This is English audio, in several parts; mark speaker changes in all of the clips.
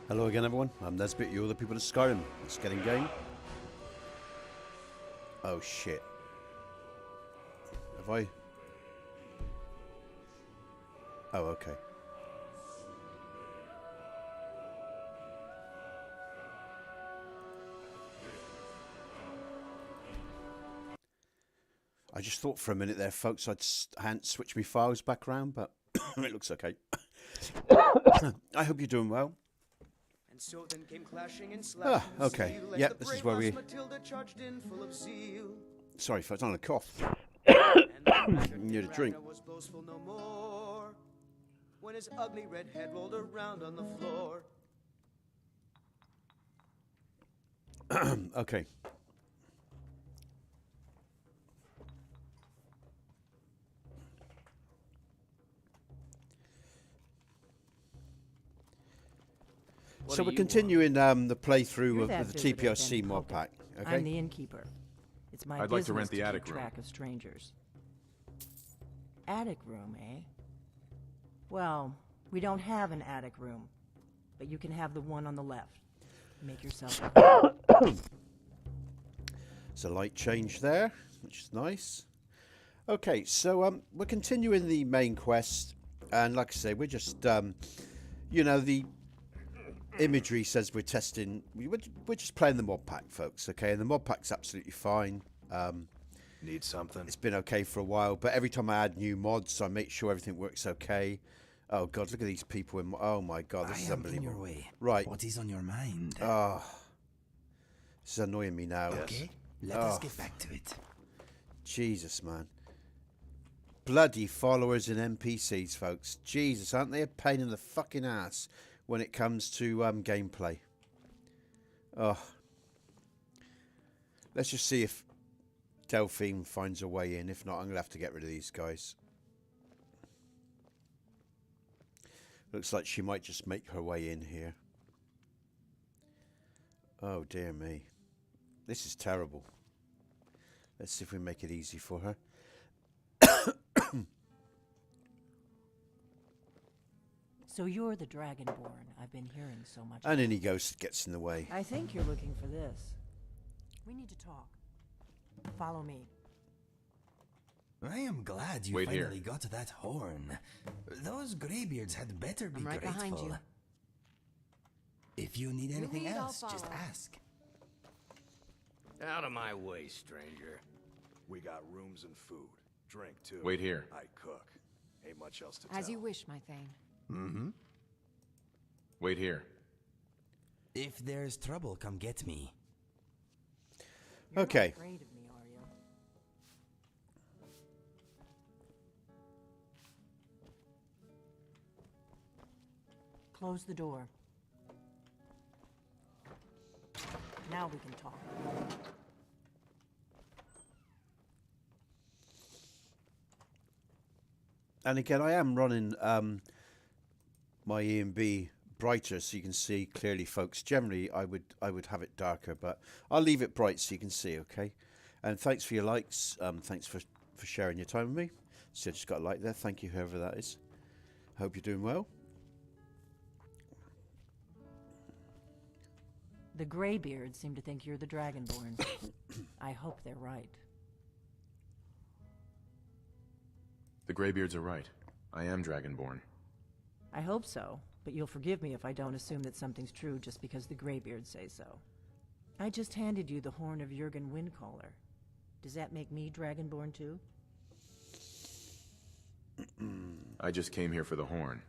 Speaker 1: Hello again, everyone. I'm Nesbit, you're the People of Skyrim. Let's get in game. Oh shit. Have I? Oh, okay. I just thought for a minute there, folks, I'd hadn't switched my files back around, but it looks okay. I hope you're doing well.
Speaker 2: And so then came clashing and slashing.
Speaker 1: Okay. Yep, this is where we... Sorry, folks, I'm on a cough. Need a drink.
Speaker 2: Was boastful no more when his ugly red head rolled around on the floor.
Speaker 1: Okay. So we're continuing the playthrough with the TPOSC mod pack. Okay.
Speaker 3: I'm the innkeeper. It's my
Speaker 4: I'd like to rent the attic room.
Speaker 3: Track of strangers. Attic room, eh? Well, we don't have an attic room, but you can have the one on the left. Make yourself.
Speaker 1: There's a light change there, which is nice. Okay, so we're continuing the main quest, and like I say, we're just you know, the imagery says we're testing. We're just playing the mod pack, folks. Okay, and the mod pack's absolutely fine.
Speaker 4: Need something?
Speaker 1: It's been okay for a while, but every time I add new mods, I make sure everything works okay. Oh God, look at these people! Oh my God, this is unbelievable.
Speaker 5: In your way.
Speaker 1: Right.
Speaker 5: What is on your mind?
Speaker 1: Oh, this is annoying me now.
Speaker 5: Okay, let us get back to it.
Speaker 1: Jesus, man. Bloody followers and NPCs, folks. Jesus, aren't they a pain in the fucking ass when it comes to gameplay? Oh. Let's just see if Delphine finds a way in. If not, I'm going to have to get rid of these guys. Looks like she might just make her way in here. Oh, dear me. This is terrible. Let's see if we make it easy for her.
Speaker 3: So you're the Dragonborn I've been hearing so much
Speaker 1: And
Speaker 3: about.
Speaker 1: any ghost gets in the way.
Speaker 3: I think you're looking for this. We need to talk. Follow me.
Speaker 5: I am glad you
Speaker 4: Wait
Speaker 5: finally
Speaker 4: here.
Speaker 5: got that horn. Those graybeards had better be
Speaker 3: I'm right
Speaker 5: grateful.
Speaker 3: behind you.
Speaker 5: If you need anything
Speaker 6: lead, I'll
Speaker 5: else, just
Speaker 6: follow.
Speaker 5: ask.
Speaker 7: Out of my way, stranger.
Speaker 8: We got rooms and food. Drink, too.
Speaker 4: Wait here.
Speaker 8: I cook. Ain't much else to tell.
Speaker 6: As you wish, my Thane.
Speaker 5: Mm-hmm.
Speaker 4: Wait here.
Speaker 5: If there's trouble, come get me.
Speaker 3: You're
Speaker 1: Okay.
Speaker 3: not afraid of me, are you? Close the door. Now we can talk.
Speaker 1: And again, I am running my EMB brighter so you can see clearly, folks. Generally, I would have it darker, but I'll leave it bright so you can see, okay? And thanks for your likes. Thanks for sharing your time with me. So I just got a like there. Thank you, whoever that is. Hope you're doing well.
Speaker 3: The Greybeards seem to think you're the Dragonborn. I hope they're right.
Speaker 4: The Greybeards are right. I am Dragonborn.
Speaker 3: I hope so, but you'll forgive me if I don't assume that something's true just because the Greybeards say so. I just handed you the horn of Jurgen Windcaller. Does that make me Dragonborn too?
Speaker 4: I just came here for the horn.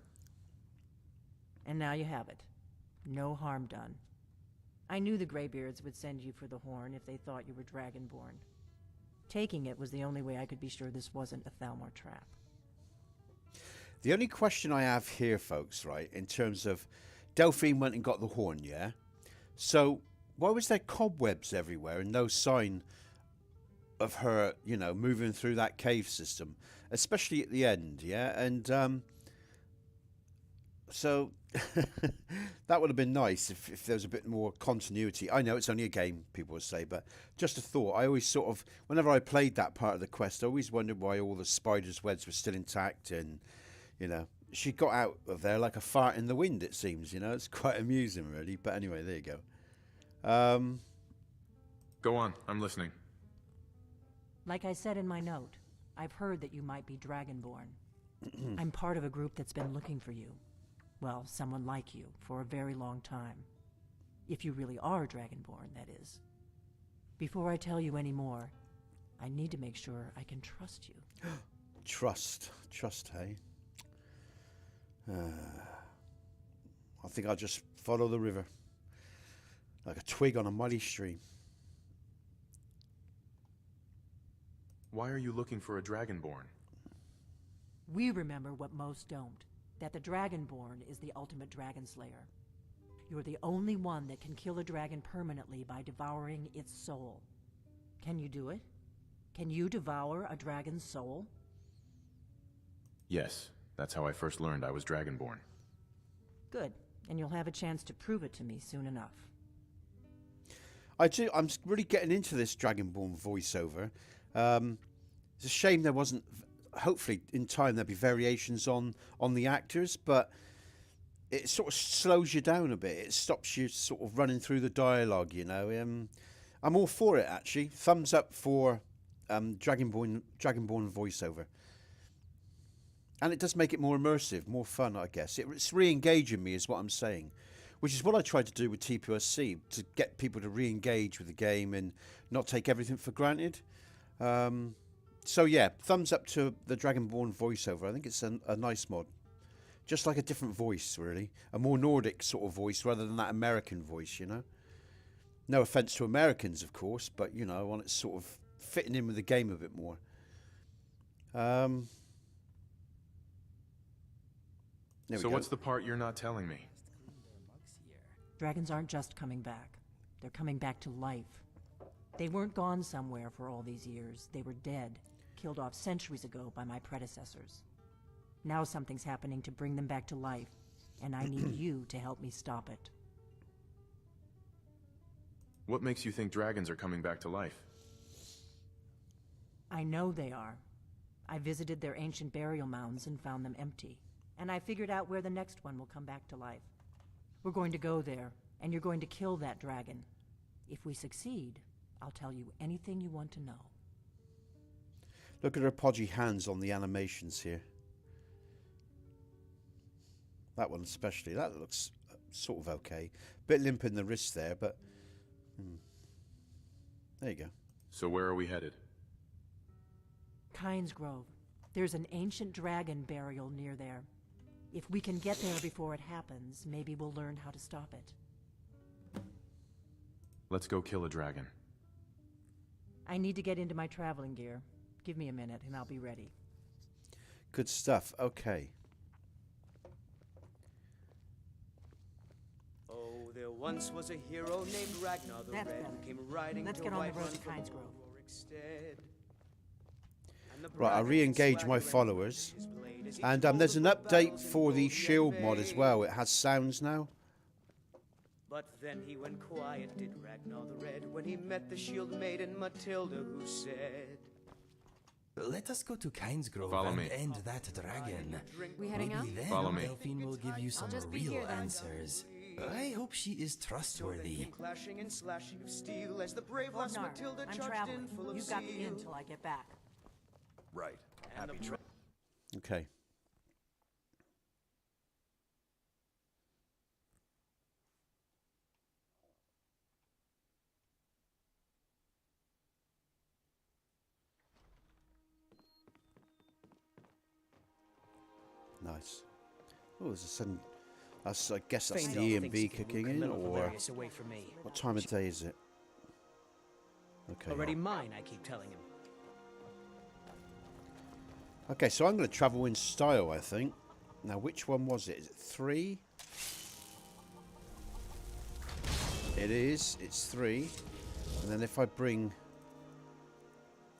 Speaker 3: And now you have it. No harm done. I knew the Greybeards would send you for the horn if they thought you were Dragonborn. Taking it was the only way I could be sure this wasn't a Thalmor trap.
Speaker 1: The only question I have here, folks, right, in terms of Delphine went and got the horn, yeah? So why was there cobwebs everywhere and no sign of her, you know, moving through that cave system, especially at the end, yeah? And so that would have been nice if there was a bit more continuity. I know it's only a game, people would say, but just a thought. I always sort of, whenever I played that part of the quest, I always wondered why all the spiders' webs were still intact and, you know, she got out of there like a fart in the wind, it seems, you know. It's quite amusing, really. But anyway, there you go.
Speaker 4: Go on, I'm listening.
Speaker 3: Like I said in my note, I've heard that you might be Dragonborn. I'm part of a group that's been looking for you. Well, someone like you, for a very long time. If you really are Dragonborn, that is. Before I tell you any more, I need to make sure I can trust you.
Speaker 1: Trust, hey? I think I'll just follow the river. Like a twig on a muddy stream.
Speaker 4: Why are you looking for a Dragonborn?
Speaker 3: We remember what most don't, that the Dragonborn is the ultimate dragon slayer. You're the only one that can kill a dragon permanently by devouring its soul. Can you do it? Can you devour a dragon's soul?
Speaker 4: Yes, that's how I first learned I was Dragonborn.
Speaker 3: Good, and you'll have a chance to prove it to me soon enough.
Speaker 1: I'm really getting into this Dragonborn voiceover. It's a shame there wasn't. Hopefully, in time there'll be variations on the actors, but it sort of slows you down a bit. It stops you sort of running through the dialogue. You know, I'm all for it actually. Thumbs up for Dragonborn voiceover. And it does make it more immersive, more fun, I guess. It's re-engaging me, is what I'm saying. Which is what I tried to do with TPOSC, to get people to re-engage with the game and not take everything for granted. So yeah, thumbs up to the Dragonborn voiceover. I think it's a nice mod. Just like a different voice, really. A more Nordic sort of voice rather than that American voice, you know. No offence to Americans, of course, but, you know, I want it sort of fitting in with the game a bit more.
Speaker 4: So what's the part you're not telling me?
Speaker 3: Dragons aren't just coming back. They're coming back to life. They weren't gone somewhere for all these years. They were dead, killed off centuries ago by my predecessors. Now something's happening to bring them back to life, and I need you to help me stop it.
Speaker 4: What makes you think dragons are coming back to life?
Speaker 3: I know they are. I visited their ancient burial mounds and found them empty. And I figured out where the next one will come back to life. We're going to go there, and you're going to kill that dragon. If we succeed, I'll tell you anything you want to know.
Speaker 1: Look at her podgy hands on the animations here. That one especially. That looks sort of okay. Bit limp in the wrist there, but... There you go.
Speaker 4: So where are we headed?
Speaker 3: Kynes Grove. There's an ancient dragon burial near there. If we can get there before it happens, maybe we'll learn how to stop it.
Speaker 4: Let's go kill a dragon.
Speaker 3: I need to get into my traveling gear. Give me a minute and I'll be ready.
Speaker 1: Good stuff. Okay.
Speaker 2: Oh, there once was a hero named Ragnar the
Speaker 3: That's
Speaker 2: Red,
Speaker 3: better.
Speaker 2: who came riding
Speaker 3: Let's
Speaker 2: to
Speaker 3: get on the
Speaker 2: White
Speaker 3: road
Speaker 2: Run
Speaker 3: to
Speaker 2: from
Speaker 3: Kynes Grove.
Speaker 2: Rorikstead. And the
Speaker 1: Right, I'll
Speaker 2: braggart
Speaker 1: re-engage
Speaker 2: swaggered
Speaker 1: my
Speaker 2: and
Speaker 1: followers.
Speaker 2: his blade as he
Speaker 1: And
Speaker 2: told
Speaker 1: there's an
Speaker 2: of the
Speaker 1: update
Speaker 2: battles in
Speaker 1: for the
Speaker 2: Golden
Speaker 1: shield mod as
Speaker 2: Bay.
Speaker 1: well. It has sounds now.
Speaker 2: But then he went quiet, did Ragnar the Red, when he met the shield maiden Matilda, who said,
Speaker 5: Let us go to Kynes Grove
Speaker 4: Follow
Speaker 5: and
Speaker 4: me.
Speaker 5: end that dragon.
Speaker 6: We heading out?
Speaker 5: Maybe then
Speaker 4: Follow me.
Speaker 5: Delphine will give you some
Speaker 6: just be
Speaker 5: real
Speaker 6: here then.
Speaker 5: answers. I hope she is
Speaker 2: So they
Speaker 5: trustworthy.
Speaker 2: came clashing and slashing of steel as the brave lass
Speaker 3: Ragnar,
Speaker 2: Matilda
Speaker 3: I'm
Speaker 2: charged
Speaker 3: traveling.
Speaker 2: in full of
Speaker 3: You've got the
Speaker 2: zeal.
Speaker 3: inn till I get back.
Speaker 8: Right.
Speaker 2: And
Speaker 8: Happy
Speaker 2: the
Speaker 8: tra-
Speaker 1: Okay. Nice. Oh, there's a sudden... I guess that's the E&B kicking in, or...
Speaker 9: away from me.
Speaker 1: What time of day is it? Okay.
Speaker 9: Already mine, I keep telling him.
Speaker 1: Okay, so I'm going to travel in style, I think. Now, which one was it? Is it 3? It is. It's 3. And then if I bring...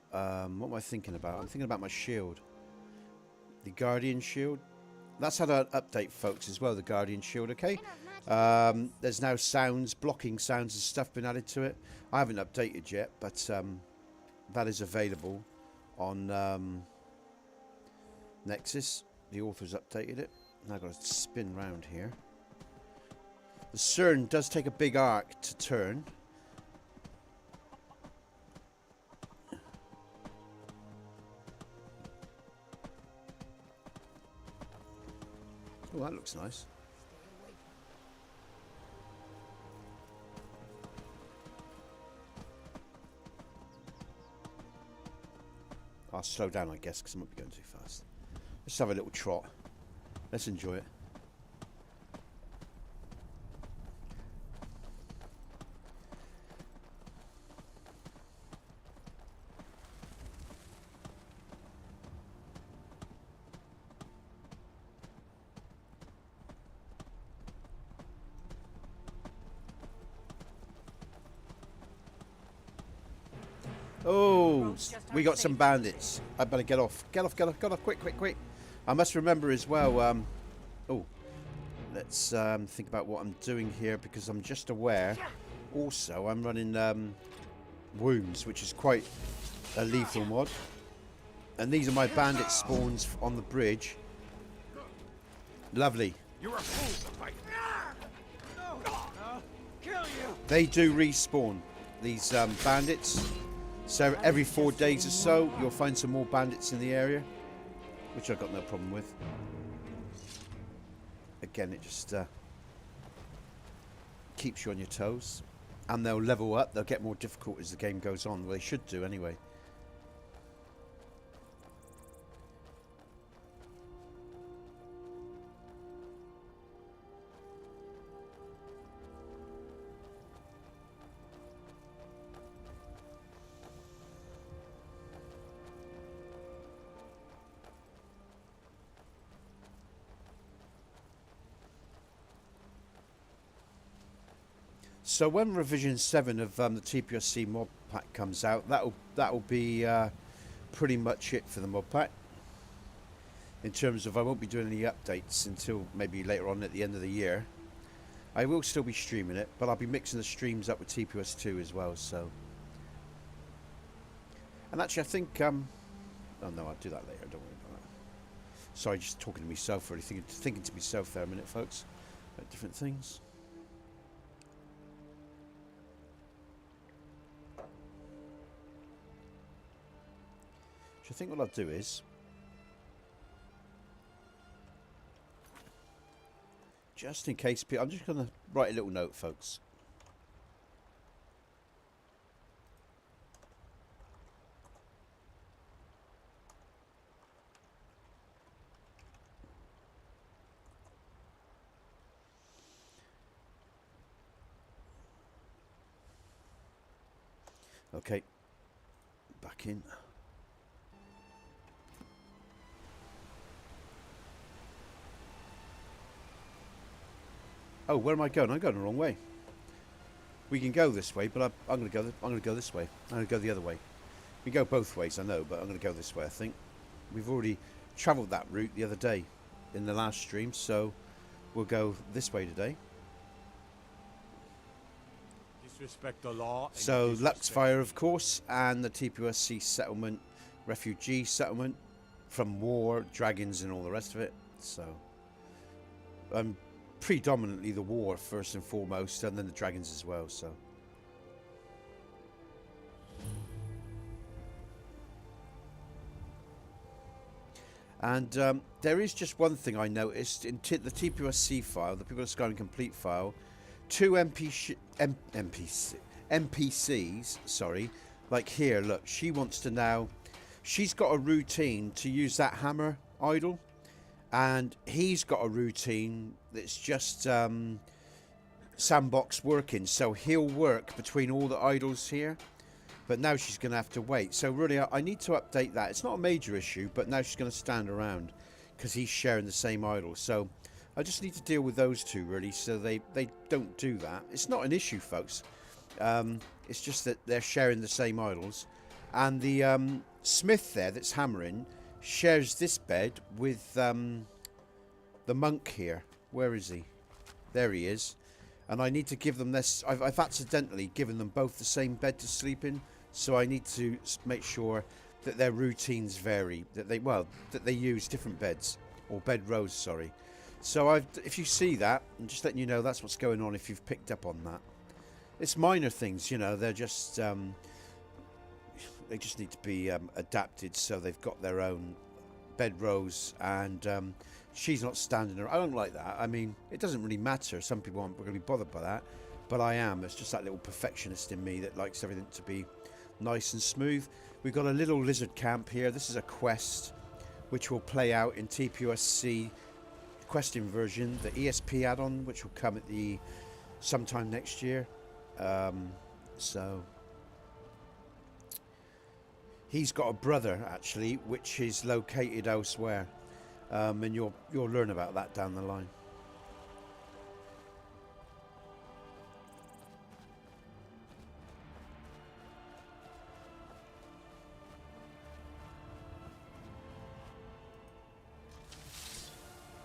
Speaker 1: what am I thinking about? I'm thinking about my shield. The Guardian Shield. That's had an update, folks, as well, the Guardian Shield, okay? There's now sounds, blocking sounds and stuff been added to it. I haven't updated yet, but that is available on Nexus. The author's updated it. Now I've got to spin round here. The CERN does take a big arc to turn. Oh, that looks nice. I'll slow down, I guess, because I might be going too fast. Let's have a little trot. Let's enjoy it. Oh, we got some bandits. I better get off. Get off, get off, get off. Quick, quick, quick. I must remember as well, oh, let's think about what I'm doing here, because I'm just aware. Also, I'm running wounds, which is quite a lethal mod. And these are my bandit spawns on the bridge. Lovely.
Speaker 7: You're a fool to fight. Kill you.
Speaker 1: They do respawn, these bandits. So every 4 days or so, you'll find some more bandits in the area, which I've got no problem with. Again, it just keeps you on your toes. And they'll level up, they'll get more difficult as the game goes on. Well, they should do anyway. So when revision 7 of the TPOSC mod pack comes out, that'll be pretty much it for the mod pack. In terms of, I won't be doing any updates until maybe later on at the end of the year. I will still be streaming it, but I'll be mixing the streams up with TPOS2 as well. So, and actually, I think oh no, I'll do that later. Don't worry about that. Sorry, just talking to myself, really thinking to myself there a minute, folks, about different things. I think what I'll do is just in case I'm just going to write a little note, folks. Okay, back in. Oh, where am I going? I'm going the wrong way. We can go this way, but I'm going to go this way. I'm going to go the other way. We go both ways, I know, but I'm going to go this way, I think. We've already travelled that route the other day in the last stream, so we'll go this way today.
Speaker 7: Disrespect the law.
Speaker 1: So, Luxfire, of course, and the TPOSC settlement, refugee settlement from war, dragons, and all the rest of it. So, predominantly the war first and foremost, and then the dragons as well. So, and there is just one thing I noticed in the TPOSC file, the People of Skyrim complete file. 2 NPCs, sorry, like here, look, she wants to now, she's got a routine to use that hammer idol, and he's got a routine that's just sandbox working, so he'll work between all the idols here, but now she's going to have to wait. So really, I need to update that. It's not a major issue, but now she's going to stand around because he's sharing the same idol. So I just need to deal with those two, really, so they don't do that. It's not an issue, folks. It's just that they're sharing the same idols. And the smith there that's hammering shares this bed with the monk here. Where is he? There he is. And I need to give them this. I've accidentally given them both the same bed to sleep in, so I need to make sure that their routines vary, that they use different beds. or bedrose, sorry. So if you see that, I'm just letting you know that's what's going on if you've picked up on that. It's minor things, you know, they're just, they just need to be adapted so they've got their own bedrose, and she's not standing there. I don't like that. I mean, it doesn't really matter. Some people aren't going to be bothered by that, but I am. It's just that little perfectionist in me that likes everything to be nice and smooth. We've got a little lizard camp here. This is a quest which will play out in TPOSC questing version, the ESP add-on, which will come at sometime next year. So he's got a brother actually, which is located elsewhere, and you'll learn about that down the line.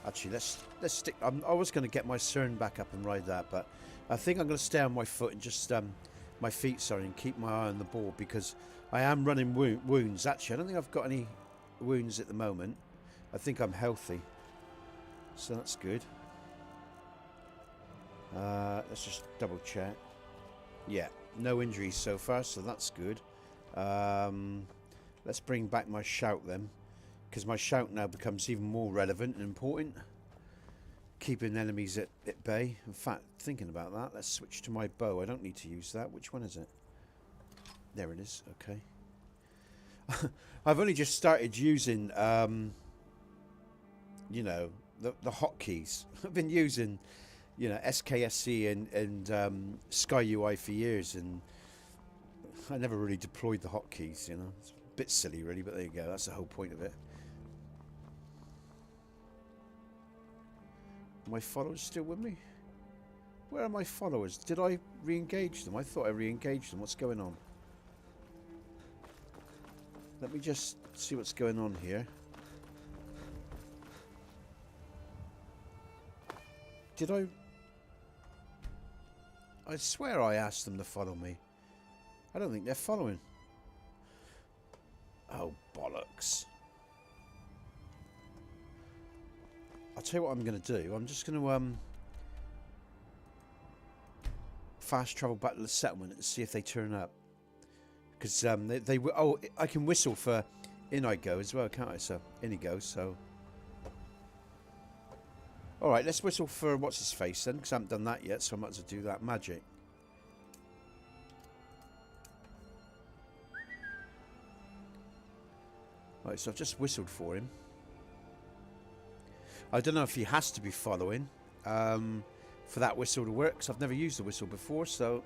Speaker 1: Actually, let's stick. I was going to get my Cern back up and ride that, but I think I'm going to stay on my foot and just my feet, sorry, and keep my eye on the ball, because I am running wounds. Actually, I don't think I've got any wounds at the moment. I think I'm healthy, so that's good. Let's just double check. Yeah, no injuries so far, so that's good. Let's bring back my shout then, because my shout now becomes even more relevant and important, keeping enemies at bay. In fact, thinking about that, let's switch to my bow. I don't need to use that. Which one is it? There it is. Okay. I've only just started using, you know, the hotkeys. I've been using, you know, SKSC and Sky UI for years, and I never really deployed the hotkeys. You know, it's a bit silly, really, but there you go. That's the whole point of it. My followers still with me? Where are my followers? Did I re-engage them? I thought I re-engaged them. What's going on? Let me just see what's going on here. Did I swear I asked them to follow me. I don't think they're following. Oh, bollocks. I'll tell you what I'm going to do. I'm just going to fast travel back to the settlement and see if they turn up. Because they oh, I can whistle for in I go as well, can't I? So in he goes. So all right, let's whistle for what's his face then, because I haven't done that yet. So I might as well do that. Magic. Right, so I've just whistled for him. I don't know if he has to be following for that whistle to work, because I've never used the whistle before, so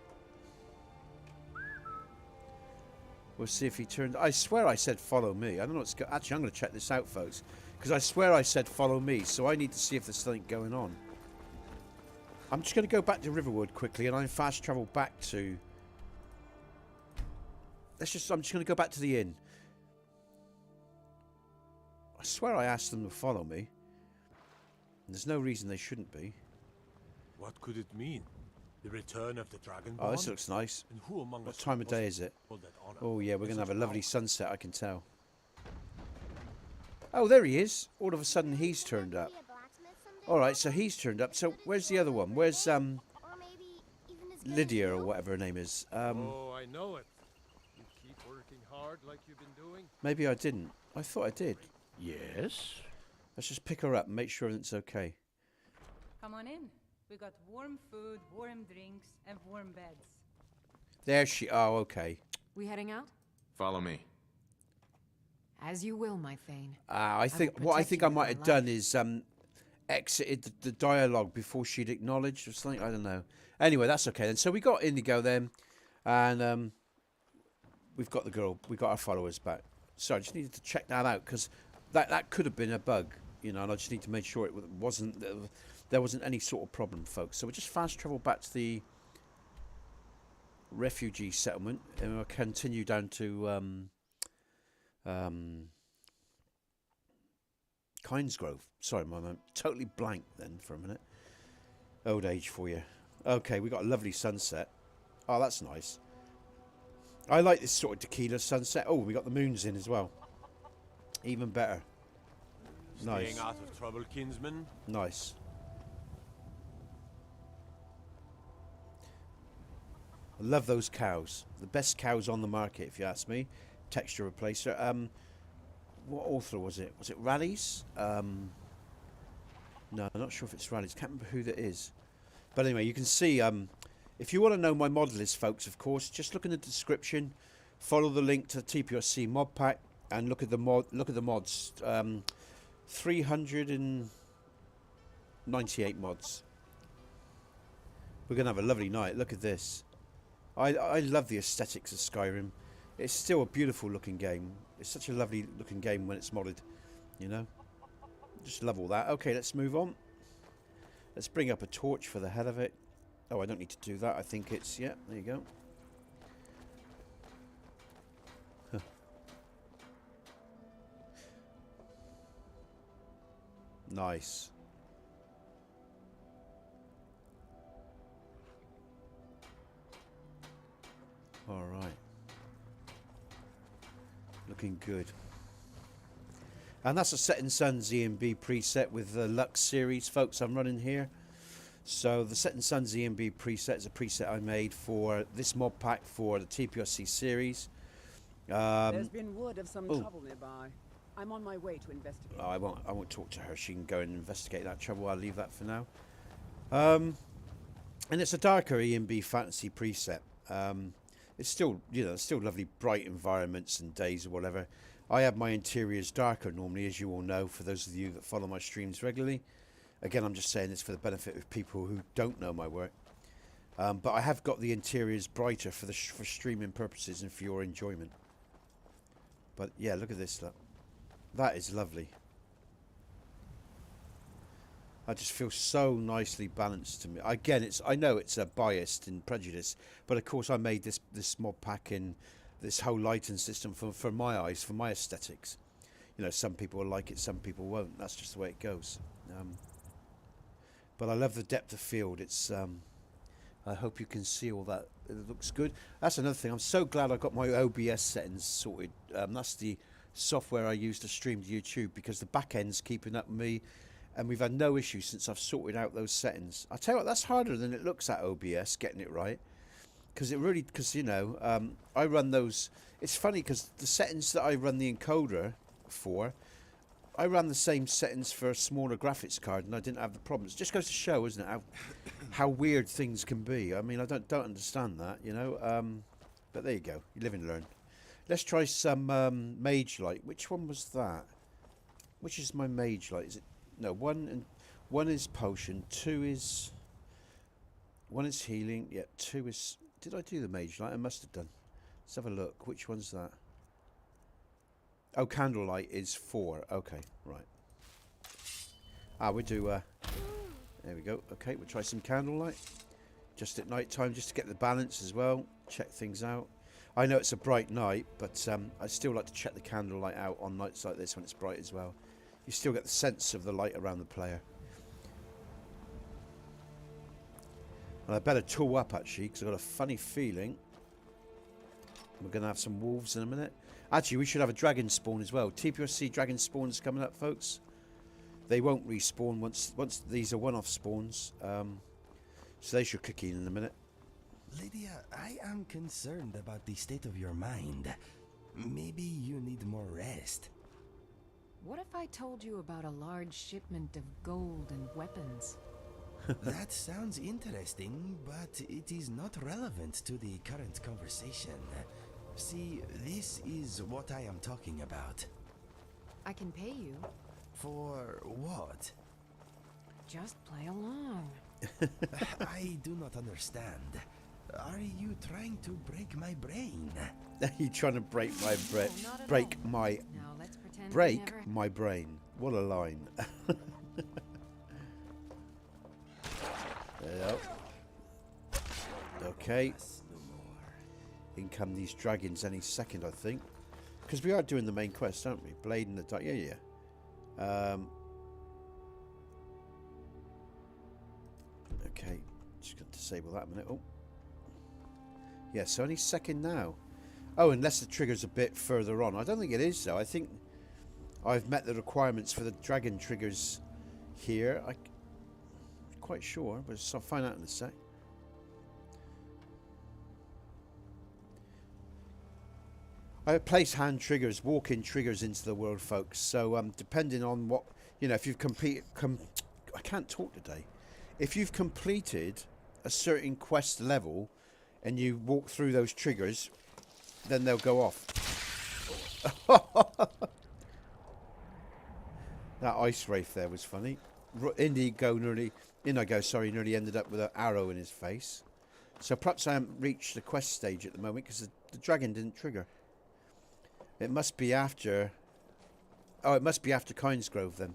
Speaker 1: we'll see if he turned. I swear I said follow me. I don't know what's actually, I'm going to check this out, folks, because I swear I said follow me, so I need to see if there's something going on. I'm just going to go back to Riverwood quickly, and I'm fast travel back to. I'm just going to go back to the inn. I swear I asked them to follow me. There's no reason they shouldn't be.
Speaker 7: What could it mean? The return of the Dragonborn?
Speaker 1: Oh, this looks nice.
Speaker 7: And who among
Speaker 1: What
Speaker 7: us
Speaker 1: time of day is it? Oh yeah, we're going to have a lovely sunset, I can tell. Oh, there he is. All of a sudden he's turned up. Alright, so he's turned up. So where's the other one? Where's Lydia or whatever her name is?
Speaker 7: Oh, I know it. You keep working hard like you've been doing.
Speaker 1: Maybe I didn't. I thought I did.
Speaker 6: Yes?
Speaker 1: Let's just pick her up and make sure everything's okay.
Speaker 10: Come on in. We got warm food, warm drinks, and warm beds.
Speaker 1: There she. Oh, okay.
Speaker 11: We heading out?
Speaker 4: Follow me.
Speaker 11: As you will, my Thane.
Speaker 1: I think what I think I might have done is exited the dialogue before she'd acknowledged or something. I don't know. Anyway, that's okay then. So we got Indigo then, and we've got the girl. We got our followers back. So I just needed to check that out, because that could have been a bug, you know, and I just need to make sure it wasn't. There wasn't any sort of problem, folks. So we just fast travel back to the refugee settlement, and we'll continue down to Kinesgrove. Sorry, I'm totally blank then for a minute. Old age for you. Okay, we got a lovely sunset. Oh, that's nice. I like this sort of tequila sunset. Oh, we got the moons in as well. Even better. Nice.
Speaker 7: Staying out of trouble, kinsman?
Speaker 1: Nice. I love those cows. The best cows on the market, if you ask me. Texture replacer. What author was it? Was it Rallies? No, I'm not sure if it's Rallies. Can't remember who that is. But anyway, you can see. If you want to know my mod list, folks, of course, just look in the description. Follow the link to the TPOSC mod pack and look at the mod. Look at the mods. 398 mods. We're gonna have a lovely night. Look at this. I love the aesthetics of Skyrim. It's still a beautiful looking game. It's such a lovely looking game when it's modded, you know. Just love all that. Okay, let's move on. Let's bring up a torch for the hell of it. Oh, I don't need to do that. I think it's, yeah, there you go. Huh. Nice. All right. Looking good. And that's a Setting Sun ZMB preset with the Lux series, folks, I'm running here. So the Setting Sun ZMB preset is a preset I made for this mod pack for the TPOSC series.
Speaker 6: There's been word of some trouble nearby. I'm on my way to investigate.
Speaker 1: Oh, I won't talk to her. She can go and investigate that trouble. I'll leave that for now. And it's a darker EMB fantasy preset. It's still, you know, still lovely bright environments and days or whatever. I have my interiors darker normally, as you all know, for those of you that follow my streams regularly. Again, I'm just saying this for the benefit of people who don't know my work. But I have got the interiors brighter for for streaming purposes and for your enjoyment. But yeah, look at this. Look. That is lovely. I just feel so nicely balanced to me. Again, I know it's biased and prejudiced, but of course I made this mod pack in this whole lighting system for my eyes, for my aesthetics. You know, some people will like it, some people won't. That's just the way it goes. But I love the depth of field. It's I hope you can see all that. It looks good. That's another thing. I'm so glad I got my OBS settings sorted. That's the software I use to stream to YouTube, because the back end's keeping up with me. And we've had no issues since I've sorted out those settings. I tell you what, that's harder than it looks at OBS, getting it right. Because you know, I run those. It's funny because the settings that I run the encoder for, I ran the same settings for a smaller graphics card, and I didn't have the problems. It just goes to show, isn't it, how weird things can be. I mean, I don't understand that, you know. But there you go. You live and learn. Let's try some Mage Light. Which one was that? Which is my Mage Light? Is it? No, one is potion, one is healing, yeah, 2 is, did I do the Mage Light? I must have done. Let's have a look. Which one's that? Oh, Candlelight is 4. Okay, right. We do, there we go. Okay, we'll try some Candlelight. Just at night time, just to get the balance as well. Check things out. I know it's a bright night, but I still like to check the Candlelight out on nights like this when it's bright as well. You still get the sense of the light around the player. And I better tool up actually, because I've got a funny feeling we're going to have some wolves in a minute. Actually, we should have a dragon spawn as well. TPOSC dragon spawns coming up, folks. They won't respawn once these are one-off spawns. So they should kick in a minute.
Speaker 5: Lydia, I am concerned about the state of your mind. Maybe you need more rest.
Speaker 11: What if I told you about a large shipment of gold and weapons?
Speaker 5: That sounds interesting, but it is not relevant to the current conversation. See, this is what I am talking about.
Speaker 11: I can pay you.
Speaker 5: For what?
Speaker 11: Just play along.
Speaker 5: I do not understand. Are you trying to break my brain?
Speaker 1: Are you trying to break my brain?
Speaker 11: No,
Speaker 1: Break my...
Speaker 11: Now let's pretend
Speaker 1: Break my brain. What a line. There you go. Okay. In come these dragons any second, I think. Because we are doing the main quest, aren't we? Blade in the dark. Yeah. Okay. Just got to disable that a minute. Oh. Yeah, so any second now. Oh, unless the trigger's a bit further on. I don't think it is, though. I think I've met the requirements for the dragon triggers here. I'm quite sure, but I'll find out in a sec. I place hand triggers, walk-in triggers into the world, folks. So depending on what, you know, if you've I can't talk today. If you've completed a certain quest level and you walk through those triggers, then they'll go off. That ice wraith there was funny. Indigo nearly ended up with an arrow in his face. So perhaps I haven't reached the quest stage at the moment because the dragon didn't trigger. It must be after... Oh, it must be after Kynesgrove then.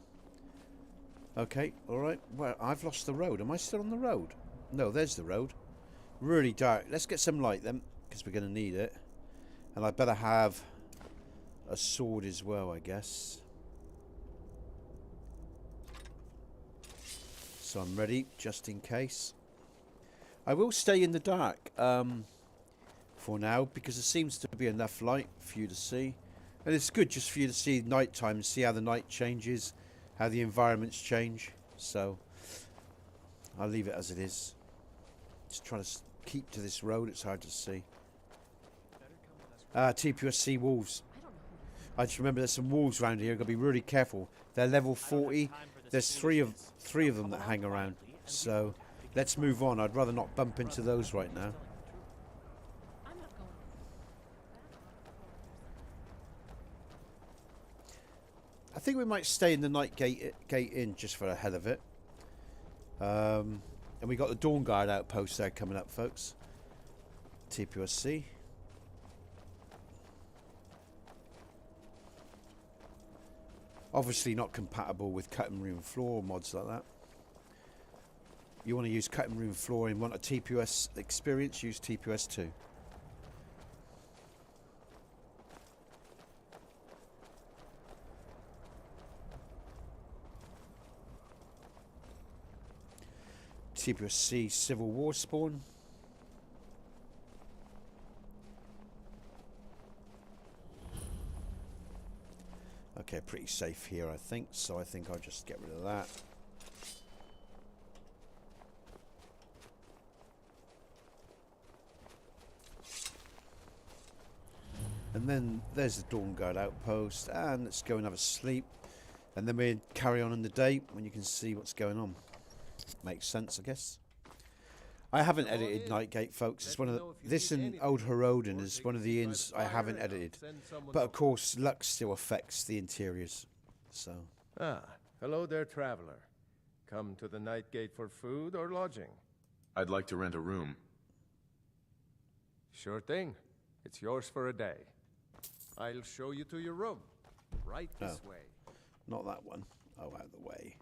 Speaker 1: Okay, alright. Well, I've lost the road. Am I still on the road? No, there's the road. Really dark. Let's get some light then, because we're going to need it. And I better have a sword as well, I guess. So I'm ready, just in case. I will stay in the dark for now, because there seems to be enough light for you to see. And it's good just for you to see nighttime and see how the night changes, how the environments change. So I'll leave it as it is. Just trying to keep to this road, it's hard to see. TPOSC wolves. I just remember there's some wolves around here. Got to be really careful. They're level 40. There's three of them that hang around. So let's move on. I'd rather not bump into those right now. I think we might stay in the night gate inn just for the hell of it. And we got the Dawn Guard outpost there coming up, folks. TPOSC. Obviously not compatible with cutting room floor mods like that. You want to use cutting room floor and want a TPOS experience, use TPOS 2. TPOSC Civil War spawn. Okay, pretty safe here, I think. So I think I'll just get rid of that. And then there's the Dawn Guard outpost. And let's go and have a sleep. And then we carry on in the day when you can see what's going on. Makes sense, I guess. I haven't edited Nightgate, folks. It's one of this and Old Herodin is one of the inns I haven't edited. But of course, luck still affects the interiors. So.
Speaker 7: Hello there, traveler. Come to the Nightgate for food or lodging?
Speaker 4: I'd like to rent a room.
Speaker 7: Sure thing. It's yours for a day. I'll show you to your room. Right this way.
Speaker 1: Not that one. Oh, out of the way.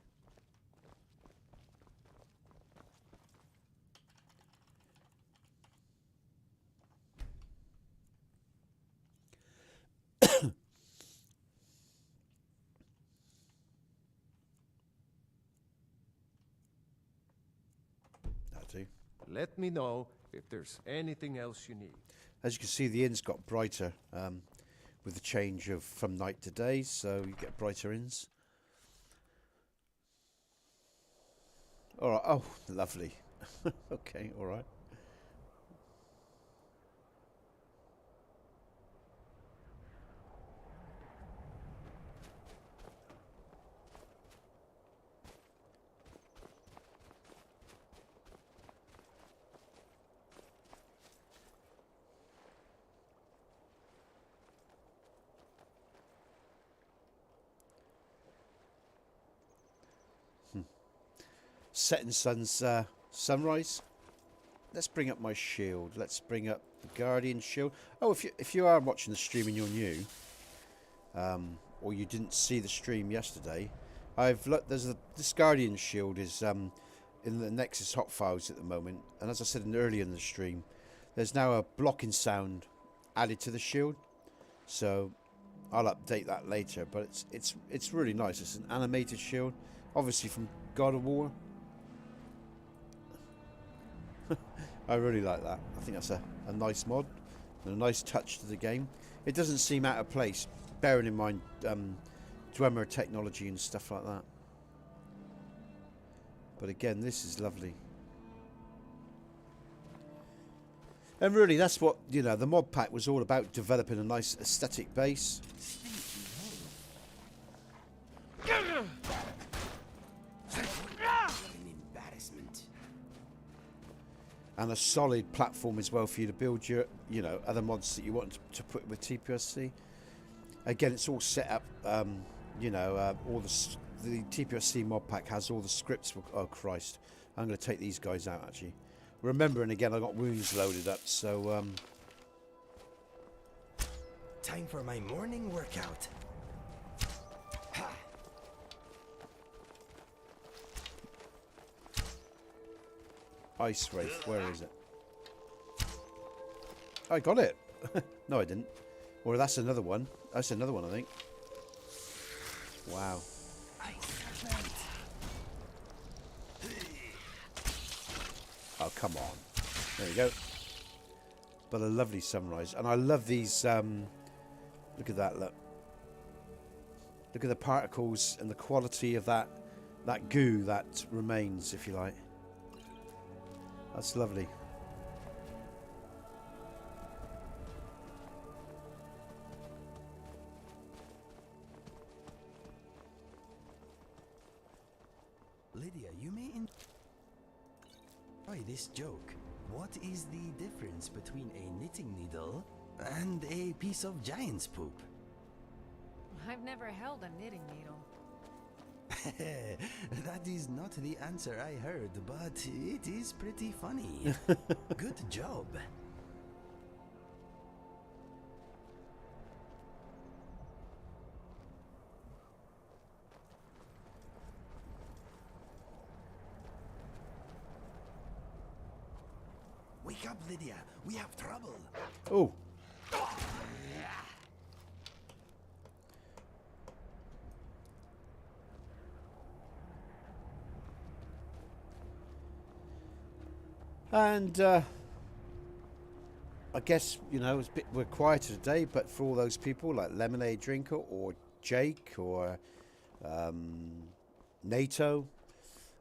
Speaker 7: Let me know if there's anything else you need.
Speaker 1: As you can see, the inn's got brighter with the change of from night to day, so you get brighter inns. All right. Oh, lovely. Okay. All right. Setting sun's sunrise. Let's bring up my shield. Let's bring up the Guardian shield. Oh, if you are watching the stream and you're new, or you didn't see the stream yesterday, I've looked. This Guardian shield is in the Nexus hot files at the moment, and as I said earlier in the stream, there's now a blocking sound added to the shield. So I'll update that later. But it's really nice. It's an animated shield, obviously from God of War. I really like that. I think that's a nice mod and a nice touch to the game. It doesn't seem out of place, bearing in mind Dwemer technology and stuff like that. But again, this is lovely. And really, that's what, you know, the mod pack was all about, developing a nice aesthetic base.
Speaker 5: An embarrassment.
Speaker 1: And a solid platform as well for you to build your, you know, other mods that you want to put with TPOSC. Again, it's all set up, you know, all the TPOSC mod pack has all the scripts. Oh, Christ. I'm going to take these guys out, actually. Remembering, again, I got wounds loaded up, so...
Speaker 5: Time for my morning workout. Ha.
Speaker 1: Ice Wraith, where is it? I got it. No, I didn't. Or that's another one. That's another one, I think. Wow. Oh, come on. There you go. But a lovely sunrise. And I love these... look at that, look. Look at the particles and the quality of that goo that remains, if you like. That's lovely.
Speaker 5: Lydia, you may enjoy this joke. What is the difference between a knitting needle and a piece of giant's poop?
Speaker 11: I've never held a knitting needle.
Speaker 5: That is not the answer I heard, but it is pretty funny. Good job. Wake up, Lydia. We have trouble.
Speaker 1: Oh. And I guess, you know, we're quieter today, but for all those people like Lemonade Drinker or Jake or NATO,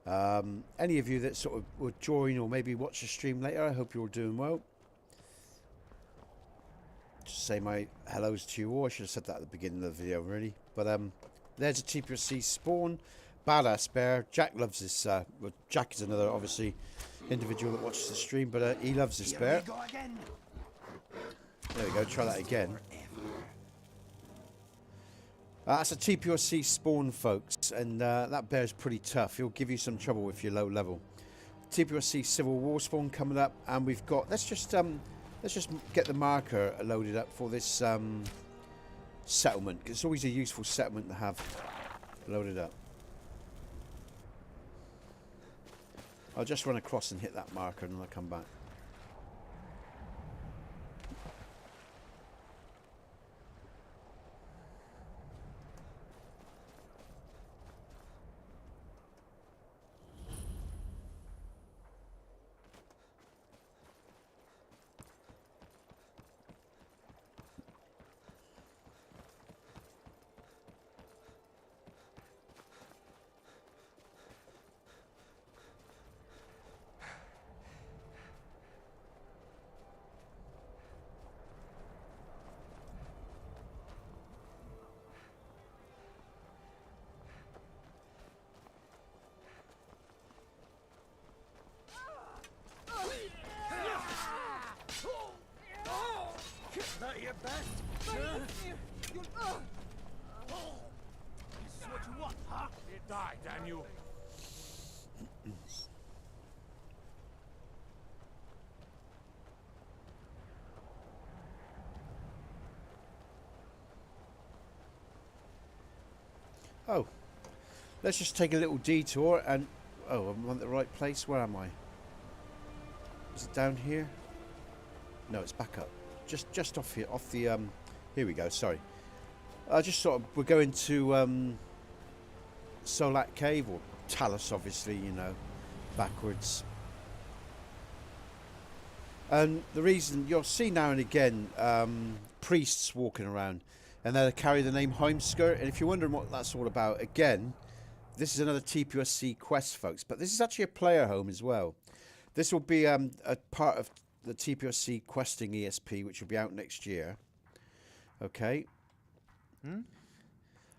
Speaker 1: any of you that sort of would join or maybe watch the stream later, I hope you're all doing well. Just say my hellos to you all. I should have said that at the beginning of the video, really. But there's a TPOSC spawn. Badass bear. Jack loves this. Well, Jack is another, obviously, individual that watches the stream, but he loves this bear. There we go. Try that again. That's a TPOSC spawn, folks, and that bear's pretty tough. He'll give you some trouble if you're low level. TPOSC Civil War spawn coming up, and we've got. Let's just get the marker loaded up for this settlement. It's always a useful settlement to have loaded up. I'll just run across and hit that marker, and then I'll come back. Oh, let's just take a little detour and... Oh, I'm at the right place. Where am I? Is it down here? No, it's back up. Just off here. Off the... Here we go. Sorry. I just thought we're going to Solat Cave, or Talus, obviously, you know, backwards. And the reason... You'll see now and again priests walking around. and they carry the name Heimskr. And if you're wondering what that's all about, again, this is another TPOSC quest, folks. But this is actually a player home as well. This will be a part of the TPOSC questing ESP, which will be out next year. Okay.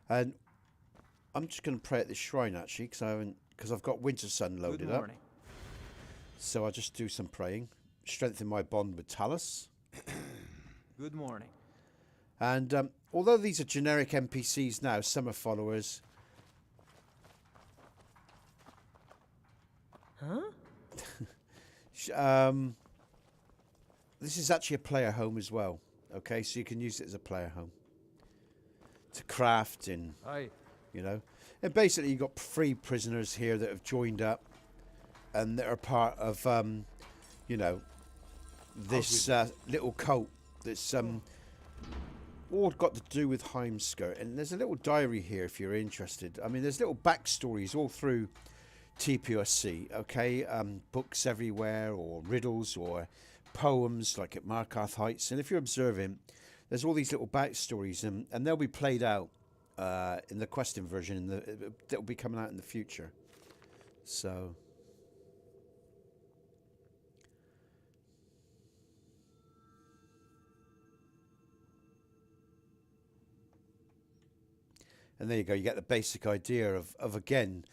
Speaker 1: And I'm just going to pray at this shrine actually, because I've got Winter Sun loaded up. So I'll just do some praying, strengthen my bond with Talus.
Speaker 12: Good morning.
Speaker 1: And although these are generic NPCs now, some are followers.
Speaker 12: Huh?
Speaker 1: This is actually a player home as well. Okay, so you can use it as a player home to craft and, you know. And basically you've got 3 prisoners here that have joined up and that are part of, you know, this little cult that's all got to do with Heimskr. And there's a little diary here if you're interested. I mean, there's little backstories all through TPOSC, okay? Books everywhere, or riddles, or poems like at Markarth Heights. And if you're observing, there's all these little backstories, and they'll be played out in the questing version that'll be coming out in the future. So... And there you go, you get the basic idea of again,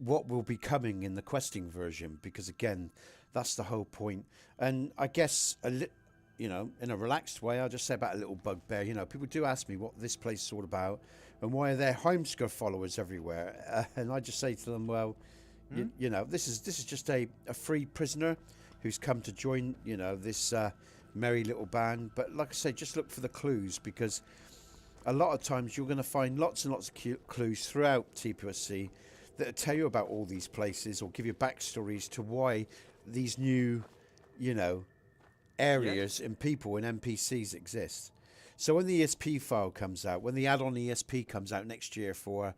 Speaker 1: what will be coming in the questing version, because again, that's the whole point. And I guess, you know, in a relaxed way, I'll just say about a little bugbear. You know, people do ask me what this place is all about and why are there Heimskr followers everywhere. And I just say to them, well, you know, this is just a free prisoner who's come to join, you know, this merry little band. But like I say, just look for the clues, because a lot of times you're going to find lots and lots of clues throughout TPOSC that tell you about all these places or give you backstories to why these new, you know, areas and people and NPCs exist. So when the ESP file comes out, when the add-on ESP comes out next year for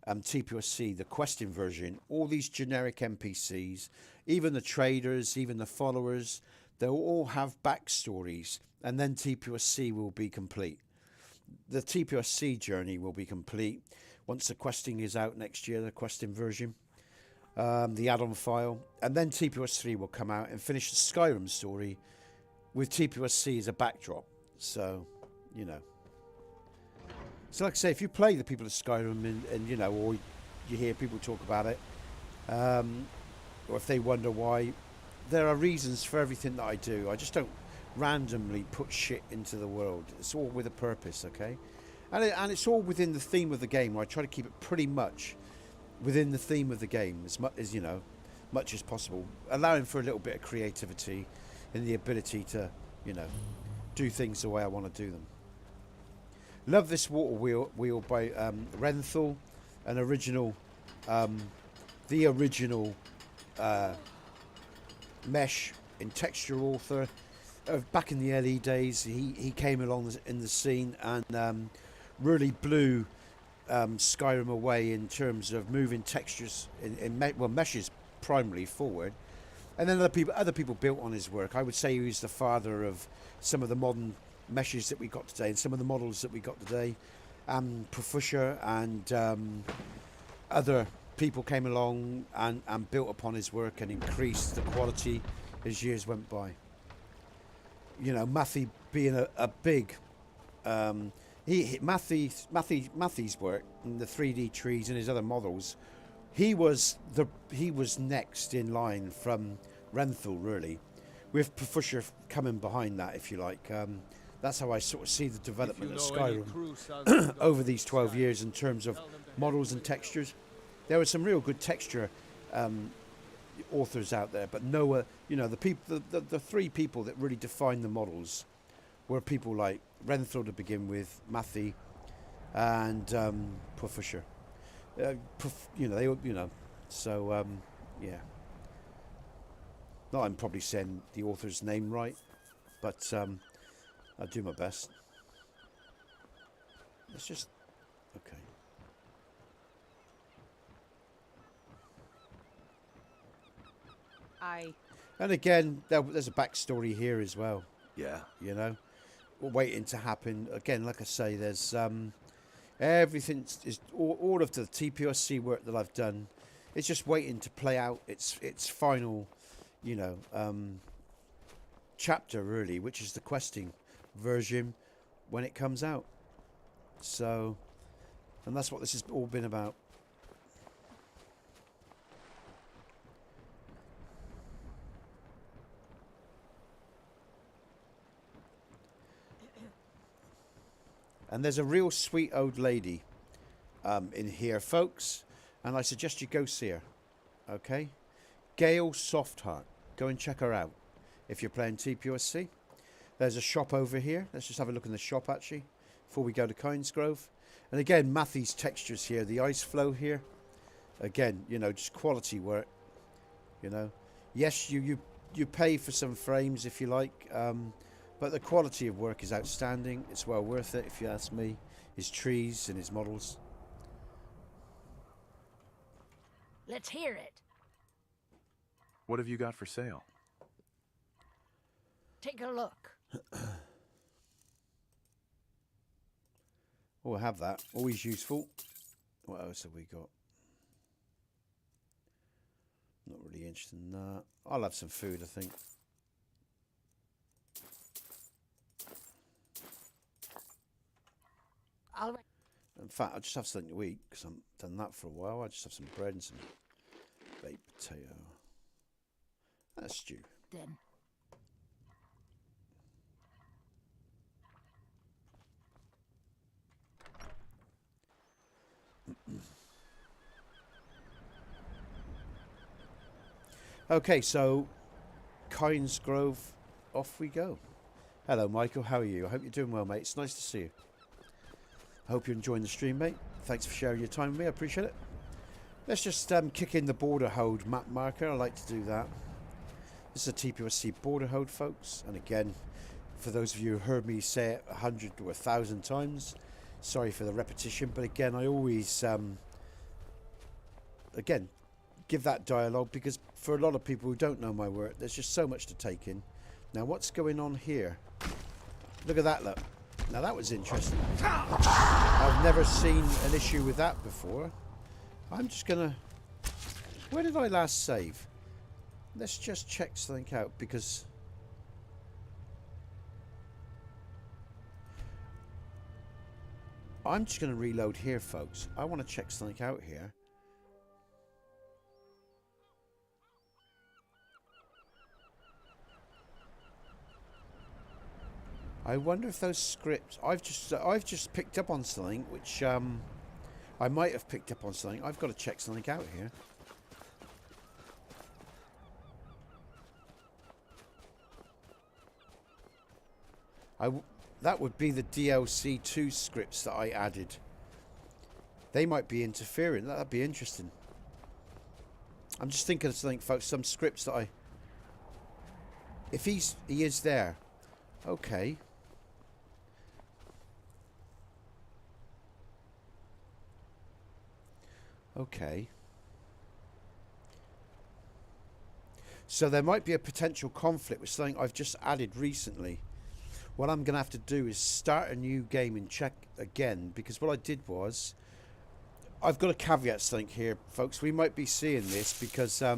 Speaker 1: TPOSC, the questing version, all these generic NPCs, even the traders, even the followers, they'll all have backstories, and then TPOSC will be complete. The TPOSC journey will be complete once the questing is out next year, the questing version, the add-on file, and then TPOS3 will come out and finish the Skyrim story with TPOSC as a backdrop. So, you know. So like I say, if you play the People of Skyrim and you know, or you hear people talk about it, or if they wonder why, there are reasons for everything that I do. I just don't randomly put shit into the world. It's all with a purpose, okay? And it's all within the theme of the game, where I try to keep it pretty much within the theme of the game as much as, you know, much as possible, allowing for a little bit of creativity and the ability to, you know, do things the way I want to do them. Love this water wheel by Renthal, an original, the original mesh in texture author. Back in the early days, he came along in the scene and really blew Skyrim away in terms of moving textures well, meshes primarily forward, and then other people built on his work. I would say he was the father of some of the modern meshes that we got today and some of the models that we got today. Profusher and other people came along and built upon his work and increased the quality as years went by. You know, Matthew being a big Matthew's work and the 3D trees and his other models, he was next in line from Renthal, really, with Profusher coming behind that, if you like. That's how I sort of see the development of Skyrim over these 12 years in terms of models and textures. There were some real good texture authors out there, but Noah, you know, the 3 people that really defined the models were people like Renthal to begin with, Matthew, and Profusher. You know, they, you know, so yeah. Not I'm probably saying the author's name right, but I'll do my best. Let's just okay. And again, there's a backstory here as well.
Speaker 8: Yeah.
Speaker 1: You know, waiting to happen. Again, like I say, there's everything is all of the TPOSC work that I've done. It's just waiting to play out its final, you know, chapter really, which is the questing version when it comes out. So, and that's what this has all been about. And there's a real sweet old lady in here, folks, and I suggest you go see her. Okay, Gail Softheart. Go and check her out if you're playing TPOSC. There's a shop over here. Let's just have a look in the shop actually before we go to Kynesgrove. And again, Matthew's textures here, the ice flow here. Again, you know, just quality work. You know, yes, you pay for some frames if you like, but the quality of work is outstanding. It's well worth it if you ask me. His trees and his models.
Speaker 13: Let's hear it.
Speaker 4: What have you got for sale?
Speaker 13: Take a look.
Speaker 1: Oh, I have that. Always useful. What else have we got? Not really interested in that. I'll have some food, I think.
Speaker 13: All right.
Speaker 1: In fact, I'll just have something to eat because I've done that for a while. I'll just have some bread and some baked potato. That's stew.
Speaker 13: Then.
Speaker 1: Okay, so Kynesgrove, off we go. Hello, Michael. How are you? I hope you're doing well, mate. It's nice to see you. I hope you're enjoying the stream, mate. Thanks for sharing your time with me. I appreciate it. Let's just kick in the border hold map marker. I like to do that. This is a TPOSC border hold, folks. And again, for those of you who heard me say it 100 or 1,000 times, sorry for the repetition. But again, I always, again, give that dialogue because for a lot of people who don't know my work, there's just so much to take in. Now, what's going on here? Look at that, look. Now, that was interesting. I've never seen an issue with that before. I'm just going to... Where did I last save? Let's just check something out because... I'm just going to reload here, folks. I want to check something out here. I wonder if those scripts... I've just picked up on something which I might have picked up on something. I've got to check something out here. That would be the DLC 2 scripts that I added. They might be interfering. That'd be interesting. I'm just thinking of something, folks. Some scripts that I... If he is there. Okay. Okay. So there might be a potential conflict with something I've just added recently. What I'm going to have to do is start a new game and check again, because what I did was, I've got to caveat something here, folks. We might be seeing this because I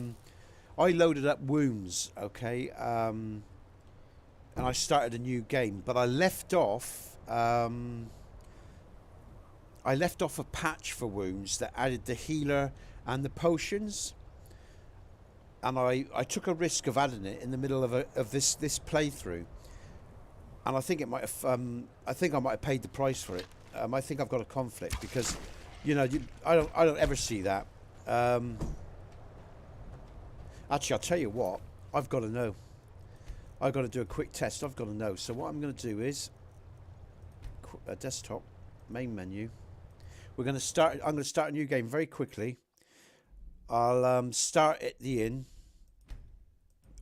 Speaker 1: loaded up wounds, okay, and I started a new game, but I left off a patch for wounds that added the healer and the potions, and I took a risk of adding it in the middle of this playthrough. And I think it might have. I think I might have paid the price for it. I think I've got a conflict because, you know, I don't ever see that. Actually, I'll tell you what. I've got to know. I've got to do a quick test. I've got to know. So what I'm going to do is desktop, main menu. We're going to start. I'm going to start a new game very quickly. I'll start at the inn.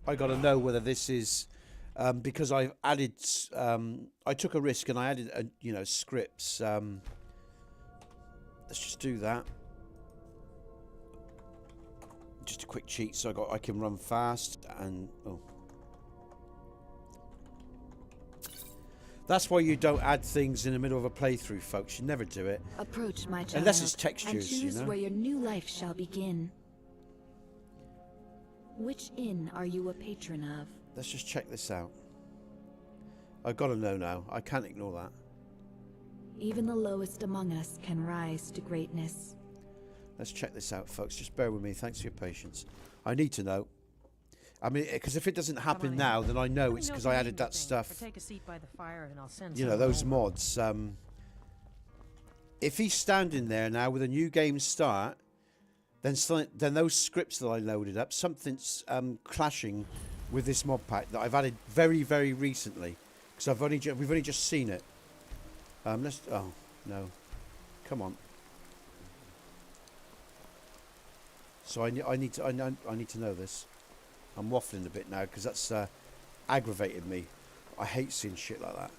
Speaker 1: I got to know whether this is. Because I've added, I took a risk and I added, you know, scripts. Let's just do that. Just a quick cheat, so I can run fast and That's why you don't add things in the middle of a playthrough, folks. You never do it.
Speaker 14: Approach, my child,
Speaker 1: unless it's textures,
Speaker 14: and choose
Speaker 1: you know?
Speaker 14: where your new life shall begin. Which inn are you a patron of?
Speaker 1: Let's just check this out. I've got to know now. I can't ignore that.
Speaker 14: Even the lowest among us can rise to greatness.
Speaker 1: Let's check this out, folks. Just bear with me. Thanks for your patience. I need to know. I mean, because if it doesn't happen now, then I know it's because I added that stuff.
Speaker 3: Take a seat by the fire and I'll send
Speaker 1: you know, those mods. If he's standing there now with a new game start, then those scripts that I loaded up, something's clashing with this mod pack that I've added very, very recently. Because we've only just seen it. Oh no, come on. So I need to know this. I'm waffling a bit now because that's aggravated me. I hate seeing shit like that.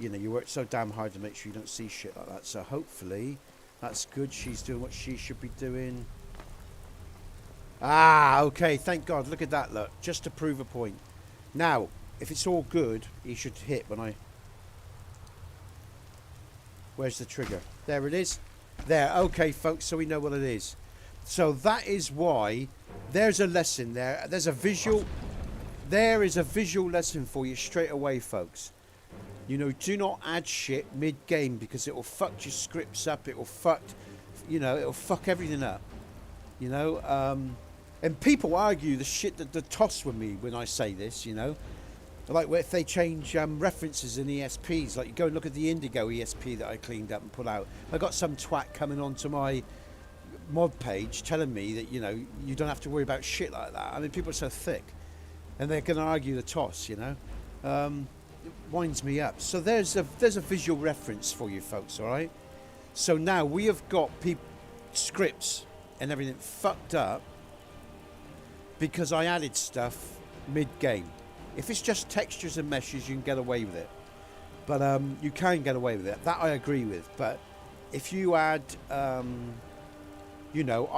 Speaker 1: You work so damn hard to make sure you don't see shit like that. So hopefully that's good. She's doing what she should be doing. Ah, okay. Thank God. Look at that. Look, just to prove a point. Now, if it's all good, he should hit when I. Where's the trigger? There it is. There. Okay, folks. So we know what it is. So that is why there's a lesson there. There is a visual lesson for you straight away, folks. You know, do not add shit mid-game because it will fuck your scripts up. It will fuck, it'll fuck everything up. You know, and people argue the toss with me when I say this. You know, like if they change references in ESPs, like you go and look at the Indigo ESP that I cleaned up and put out. I got some twat coming onto my mod page telling me that you don't have to worry about shit like that. I mean, people are so thick, and they're going to argue the toss. You know, it winds me up. So there's a visual reference for you folks. All right. So now we have got scripts and everything fucked up because I added stuff mid-game. If it's just textures and meshes, you can get away with it. But you can get away with it. That I agree with. But if you add I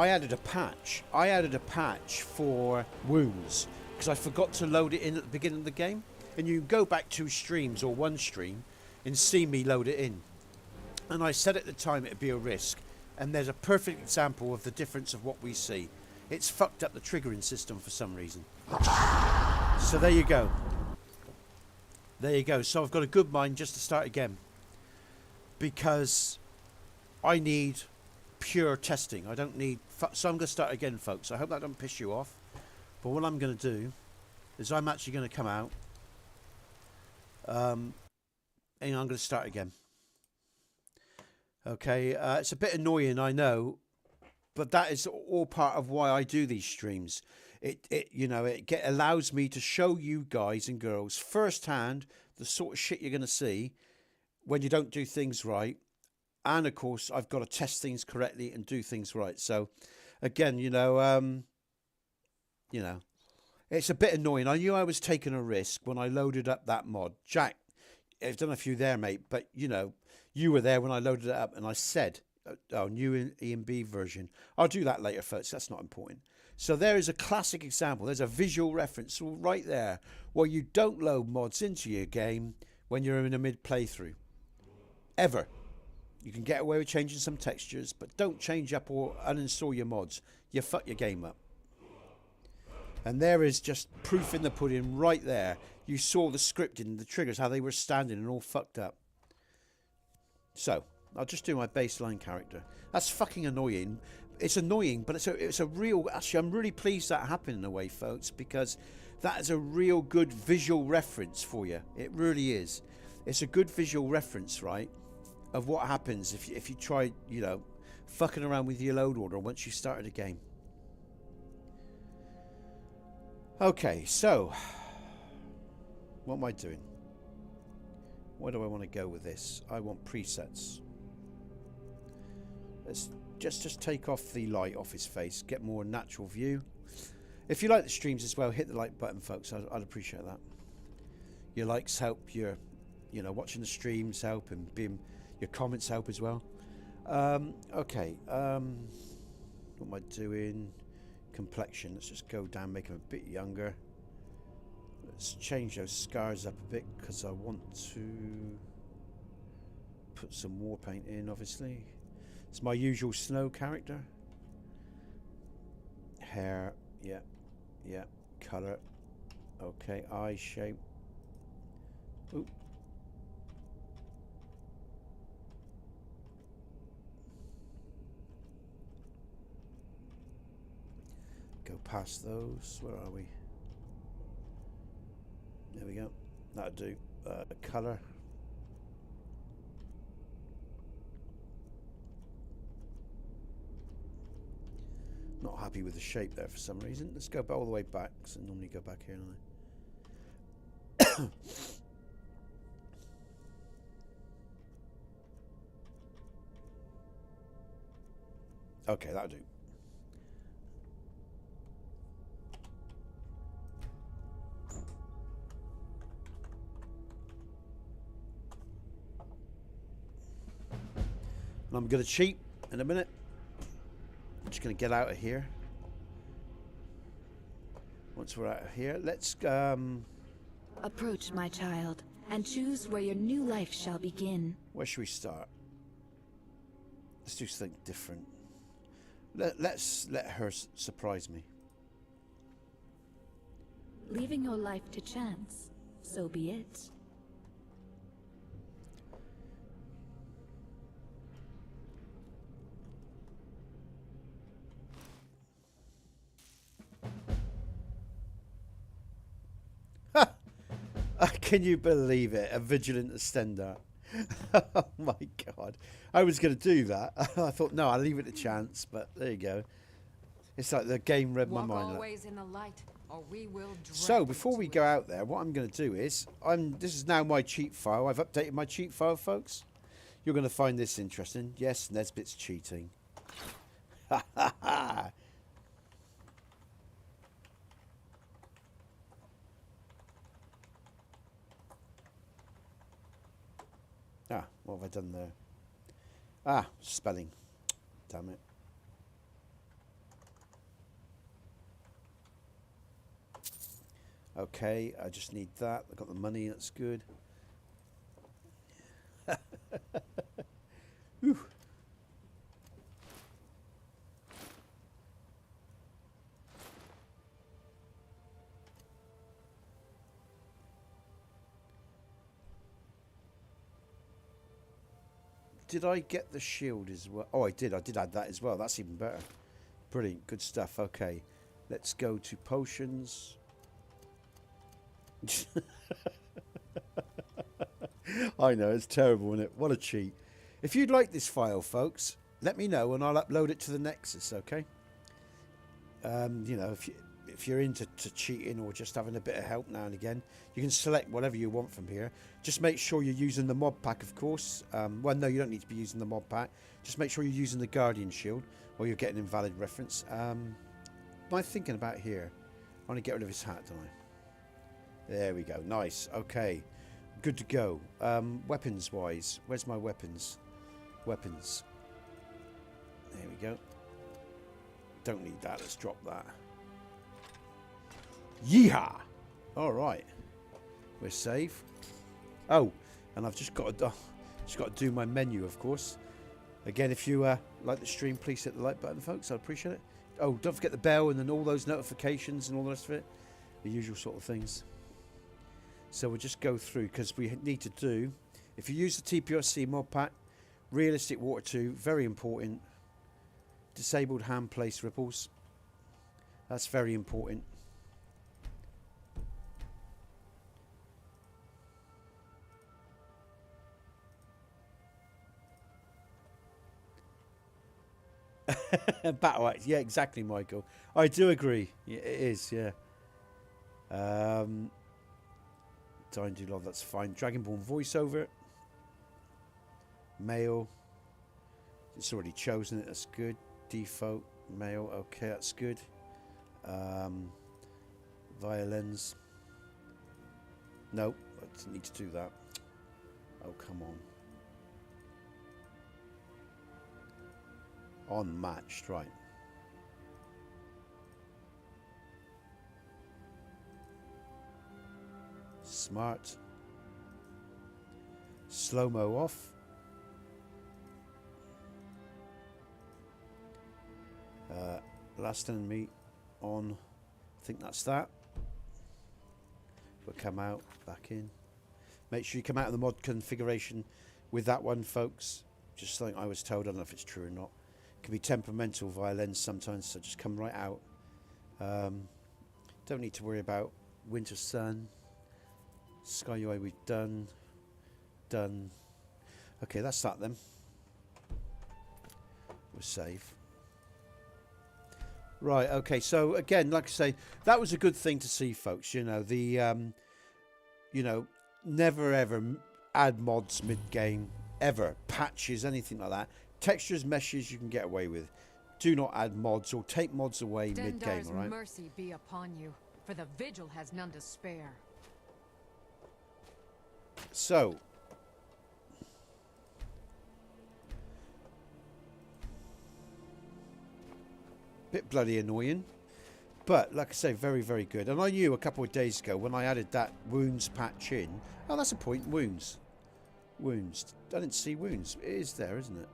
Speaker 1: added a patch. I added a patch for wounds because I forgot to load it in at the beginning of the game. And you can go back 2 streams or 1 stream and see me load it in. And I said at the time it'd be a risk. And there's a perfect example of the difference of what we see. It's fucked up the triggering system for some reason. So there you go. There you go. So I've got a good mind just to start again. Because I need pure testing. I don't need... So I'm going to start again, folks. I hope that doesn't piss you off. But what I'm going to do is I'm actually going to come out. And I'm going to start again. Okay. It's a bit annoying, I know. But that is all part of why I do these streams. It allows me to show you guys and girls firsthand the sort of shit you're going to see when you don't do things right. And, of course, I've got to test things correctly and do things right. So, again, it's a bit annoying. I knew I was taking a risk when I loaded up that mod. Jack, I've done a few there, mate. But, you were there when I loaded it up. And I said, new EMB version. I'll do that later, folks. That's not important. So there is a classic example. There's a visual reference right there where you don't load mods into your game when you're in a mid-playthrough. Ever. You can get away with changing some textures, but don't change up or uninstall your mods. You fuck your game up. And there is just proof in the pudding right there. You saw the scripting, the triggers, how they were standing and all fucked up. So, I'll just do my baseline character. That's fucking annoying. It's annoying, but it's a real... Actually, I'm really pleased that happened in a way, folks, because that is a real good visual reference for you. It really is. It's a good visual reference, right, of what happens if you try, fucking around with your load order once you started a game. Okay, so what am I doing? Where do I want to go with this? I want presets. Let's just take off the light off his face, get more natural view. If you like the streams as well, hit the like button, folks. I'd appreciate that. Your likes help, your watching the streams help, and your comments help as well. Okay, what am I doing? Complexion. Let's just go down, make him a bit younger. Let's change those scars up a bit because I want to put some war paint in, obviously. It's my usual snow character. Hair, yeah, yeah. Colour, okay. Eye shape. Oop. Go past those. Where are we? There we go. That'll do. Colour. Not happy with the shape there for some reason. Let's go all the way back, because I normally go back here, don't I? Okay, that'll do. And I'm going to cheat in a minute. I'm just going to get out of here. Once we're out of here, let's
Speaker 14: Approach, my child, and choose where your new life shall begin.
Speaker 1: Where should we start? Let's do something different. Let's let her surprise me.
Speaker 14: Leaving your life to chance, so be it.
Speaker 1: Can you believe it? A vigilant extender. Oh my god. I was going to do that. I thought, no, I'll leave it a chance, but there you go. It's like the game read my mind.
Speaker 11: Always in the light, or we will
Speaker 1: so before we go out there, what I'm going to do is, this is now my cheat file. I've updated my cheat file, folks. You're going to find this interesting. Yes, Nesbit's cheating. Ha ha ha. Ah, what have I done there? Ah, spelling. Damn it. Okay, I just need that. I got the money, that's good. Whew. Did I get the shield as well? Oh, I did. I did add that as well. That's even better. Brilliant. Good stuff. Okay. Let's go to potions. I know. It's terrible, isn't it? What a cheat. If you'd like this file, folks, let me know and I'll upload it to the Nexus, okay? You know, if you're into cheating or just having a bit of help now and again, you can select whatever you want from here. Just make sure you're using the mod pack, of course. Well, no, you don't need to be using the mod pack. Just make sure you're using the Guardian Shield or you'll get an invalid reference. What am I thinking about here? I want to get rid of his hat, don't I? There we go. Nice. Okay. Good to go. Weapons-wise, where's my weapons? Weapons. There we go. Don't need that. Let's drop that. Yeehaw! All right, we're safe. Oh, and I've just got to do my menu, of course. Again, if you like the stream, please hit the like button, folks. I'd appreciate it. Oh, don't forget the bell and then all those notifications and all the rest of it, the usual sort of things. So we'll just go through because we need to do. If you use the TPOSC mod pack, realistic water 2, very important. Disabled hand place ripples. That's very important. Battle axe, yeah, exactly, Michael. I do agree. Yeah, it is, yeah. Don't do love, that's fine. Dragonborn voiceover. Male. It's already chosen it, that's good. Default, male, okay, that's good. Violins. Nope, I didn't need to do that. Oh, come on. Unmatched, right. Smart. Slow-mo off. Last enemy on. I think that's that. We'll come out, back in. Make sure you come out of the mod configuration with that one, folks. Just something I was told. I don't know if it's true or not. It can be temperamental via lens sometimes, so just come right out. Don't need to worry about winter sun. Sky UI we've done. Done. Okay, that's that then. We'll save. Right, okay, so again, like I say, that was a good thing to see, folks. You know, the, you know, never ever add mods mid-game, ever. Patches, anything like that. Textures, meshes you can get away with. Do not add mods or take mods away mid-game, all right?
Speaker 11: Mercy be upon you, for the vigil has none to spare.
Speaker 1: So, bit bloody annoying, but like I say, very, very good. And I knew a couple of days ago when I added that wounds patch in. Oh, that's a point. Wounds. Wounds. I didn't see wounds. It is there, isn't it?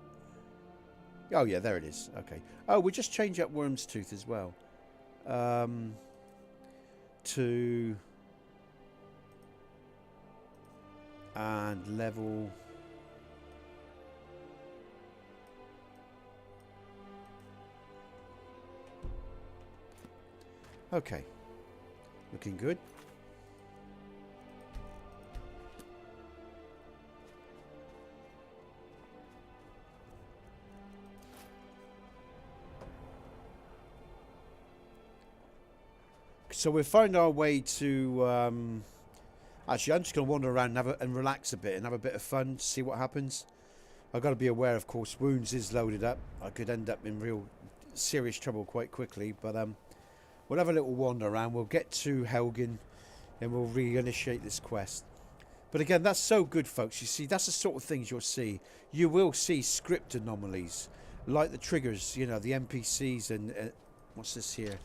Speaker 1: Oh, yeah, there it is. Okay. Oh, we just changed up Worm's Tooth as well. To... And level... Okay. Looking good. So we've found our way to... actually, I'm just going to wander around and relax a bit and have a bit of fun, see what happens. I've got to be aware, of course, wounds is loaded up. I could end up in real serious trouble quite quickly, but we'll have a little wander around. We'll get to Helgen and we'll reinitiate this quest. But again, that's so good, folks. You see, that's the sort of things you'll see. You will see script anomalies, like the triggers, you know, the NPCs and what's this here?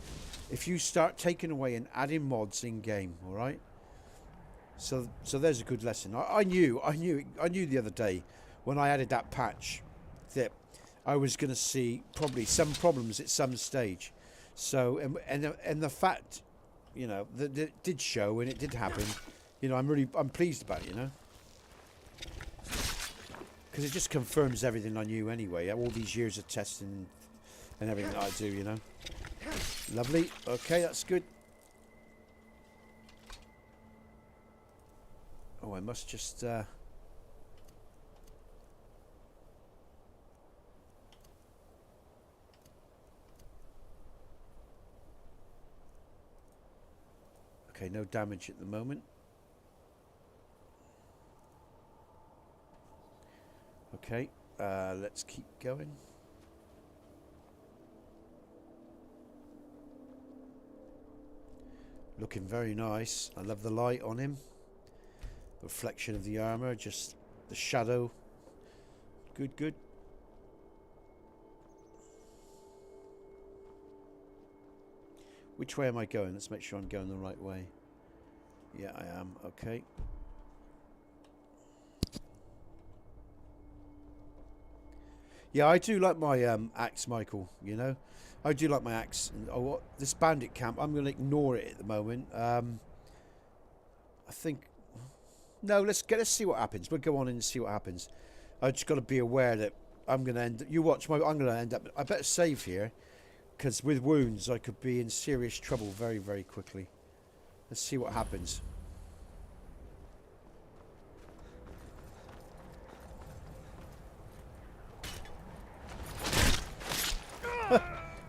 Speaker 1: If you start taking away and adding mods in game, all right? So there's a good lesson. I knew the other day when I added that patch that I was going to see probably some problems at some stage. So and the fact, you know, that it did show and it did happen. You know, I'm pleased about it, you know, because it just confirms everything I knew anyway. All these years of testing and everything that I do, you know. Lovely. Okay, that's good. Oh, I must just... Okay, no damage at the moment. Okay, let's keep going. Looking very nice. I love the light on him. Reflection of the armor, just the shadow. Good, good. Which way am I going? Let's make sure I'm going the right way. Yeah, I am. Okay. Yeah, I do like my axe, Michael, you know. I do like my axe. And, oh, this bandit camp, I'm going to ignore it at the moment. I think... No, let's see what happens. We'll go on and see what happens. I just got to be aware that I'm going to end... You watch, I'm going to end up... I better save here. Because with wounds, I could be in serious trouble very, very quickly. Let's see what happens.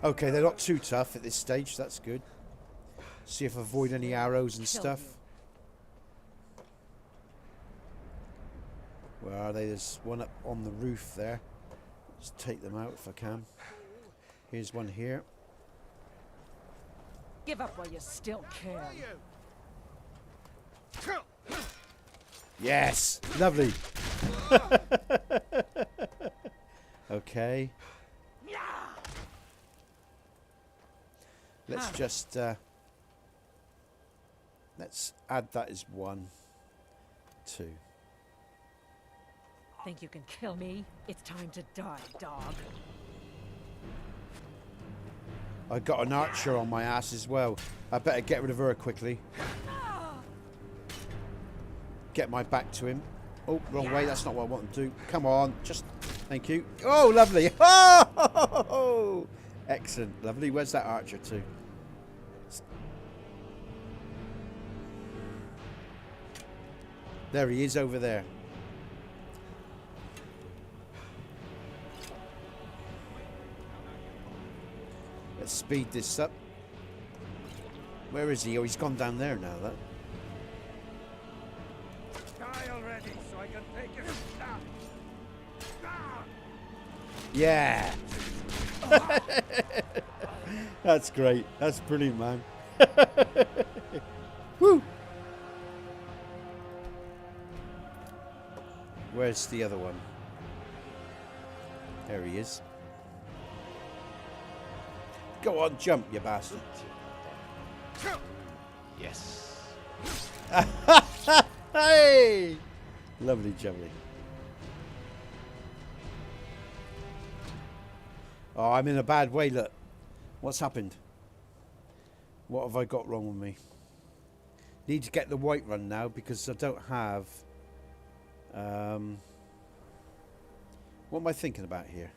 Speaker 1: Okay, they're not too tough at this stage. That's good. See if I avoid any arrows and stuff. Where are they? There's one up on the roof there. Let's take them out if I can. Here's one here.
Speaker 6: Give up while you still can.
Speaker 1: Yes! Lovely. Okay. Let's just let's add that as one. 2.
Speaker 11: Think you can kill me? It's time to die, dog.
Speaker 1: I got an archer on my ass as well. I better get rid of her quickly. Get my back to him. Oh, wrong way. That's not what I want to do. Come on. Just... Thank you. Oh, lovely. Oh! Excellent. Lovely. Where's that archer to? There he is over there. Let's speed this up. Where is he? Oh, he's gone down there now, that.
Speaker 7: Die already so I can take your stuff.
Speaker 1: Yeah. That's great. That's brilliant, man. Woo. Where's the other one? There he is. Go on, jump, you bastard.
Speaker 8: Yes.
Speaker 1: Hey! Lovely jubbly. Oh, I'm in a bad way, look. What's happened? What have I got wrong with me? Need to get the white run now because I don't have... what am I thinking about here?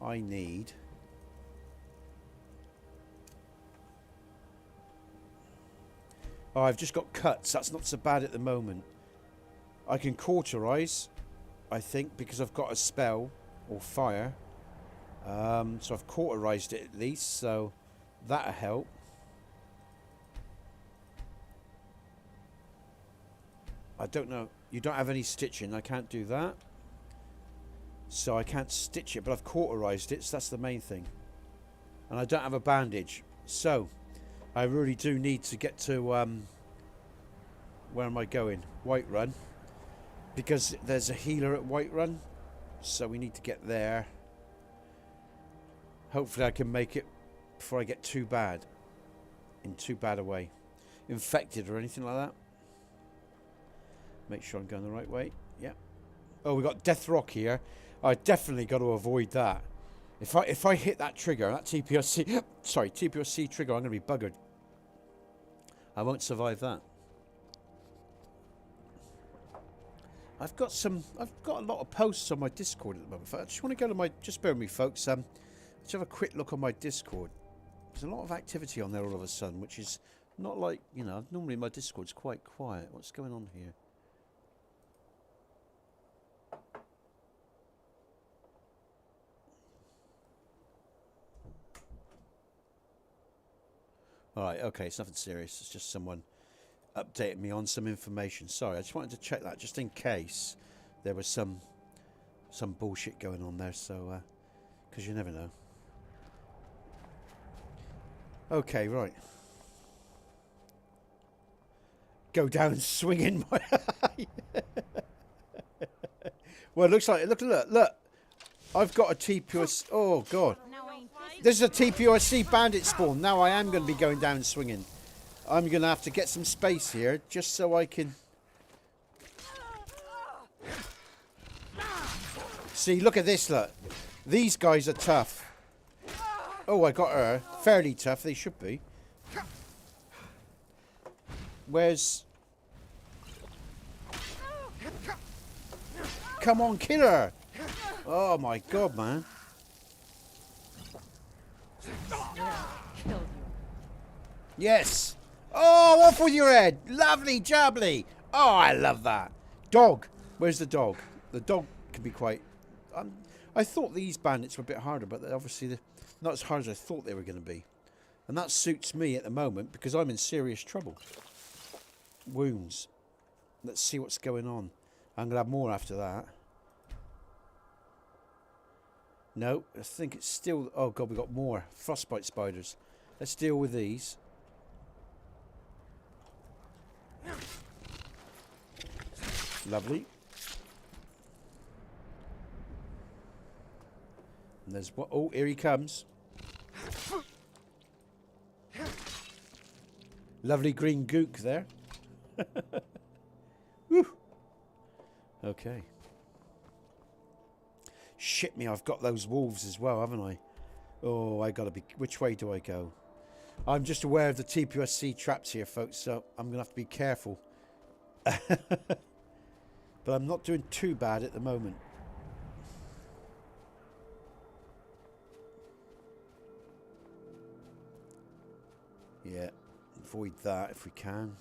Speaker 1: I need... Oh, I've just got cuts. That's not so bad at the moment. I can cauterize, I think, because I've got a spell or fire. So I've cauterized it at least, so that'll help. I don't know. You don't have any stitching. I can't do that. So I can't stitch it, but I've cauterized it, so that's the main thing. And I don't have a bandage. So... I really do need to get to, where am I going? Whiterun. Because there's a healer at Whiterun. So we need to get there. Hopefully I can make it before I get too bad. In too bad a way. Infected or anything like that. Make sure I'm going the right way. Yeah. Oh, we got Death Rock here. I definitely got to avoid that. If I hit that trigger, that TPOSC, sorry, TPOSC trigger, I'm going to be buggered. I won't survive that. I've got a lot of posts on my Discord at the moment. I just want to go to my, just bear with me, folks. Let's have a quick look on my Discord. There's a lot of activity on there all of a sudden, which is not like, you know, normally my Discord's quite quiet. What's going on here? Alright, okay, it's nothing serious. It's just someone updating me on some information. Sorry, I just wanted to check that just in case there was some bullshit going on there, so, because you never know. Okay, right. Go down swinging my... Well, it looks like... Look. I've got a TPOSC... Oh, God. This is a TPOSC bandit spawn. Now I am going to be going down swinging. I'm going to have to get some space here just so I can... See, look at this, look. These guys are tough. Oh, I got her. Fairly tough. They should be. Where's... Come on, kill her. Oh, my God, man. Yes. Oh, off with your head. Lovely jubbly. Oh, I love that. Dog. Where's the dog? The dog can be quite... I thought these bandits were a bit harder, but they're obviously not as hard as I thought they were going to be. And that suits me at the moment because I'm in serious trouble. Wounds. Let's see what's going on. I'm going to have more after that. No, I think it's still... Oh, God, we got more. Frostbite spiders. Let's deal with these. Lovely. And there's what? Oh, here he comes. Lovely green gook there. Woo. Okay. Shit me, I've got those wolves as well, haven't I? Oh, I gotta be... Which way do I go? I'm just aware of the TPOSC traps here, folks, so I'm gonna have to be careful. But I'm not doing too bad at the moment. Yeah, avoid that if we can.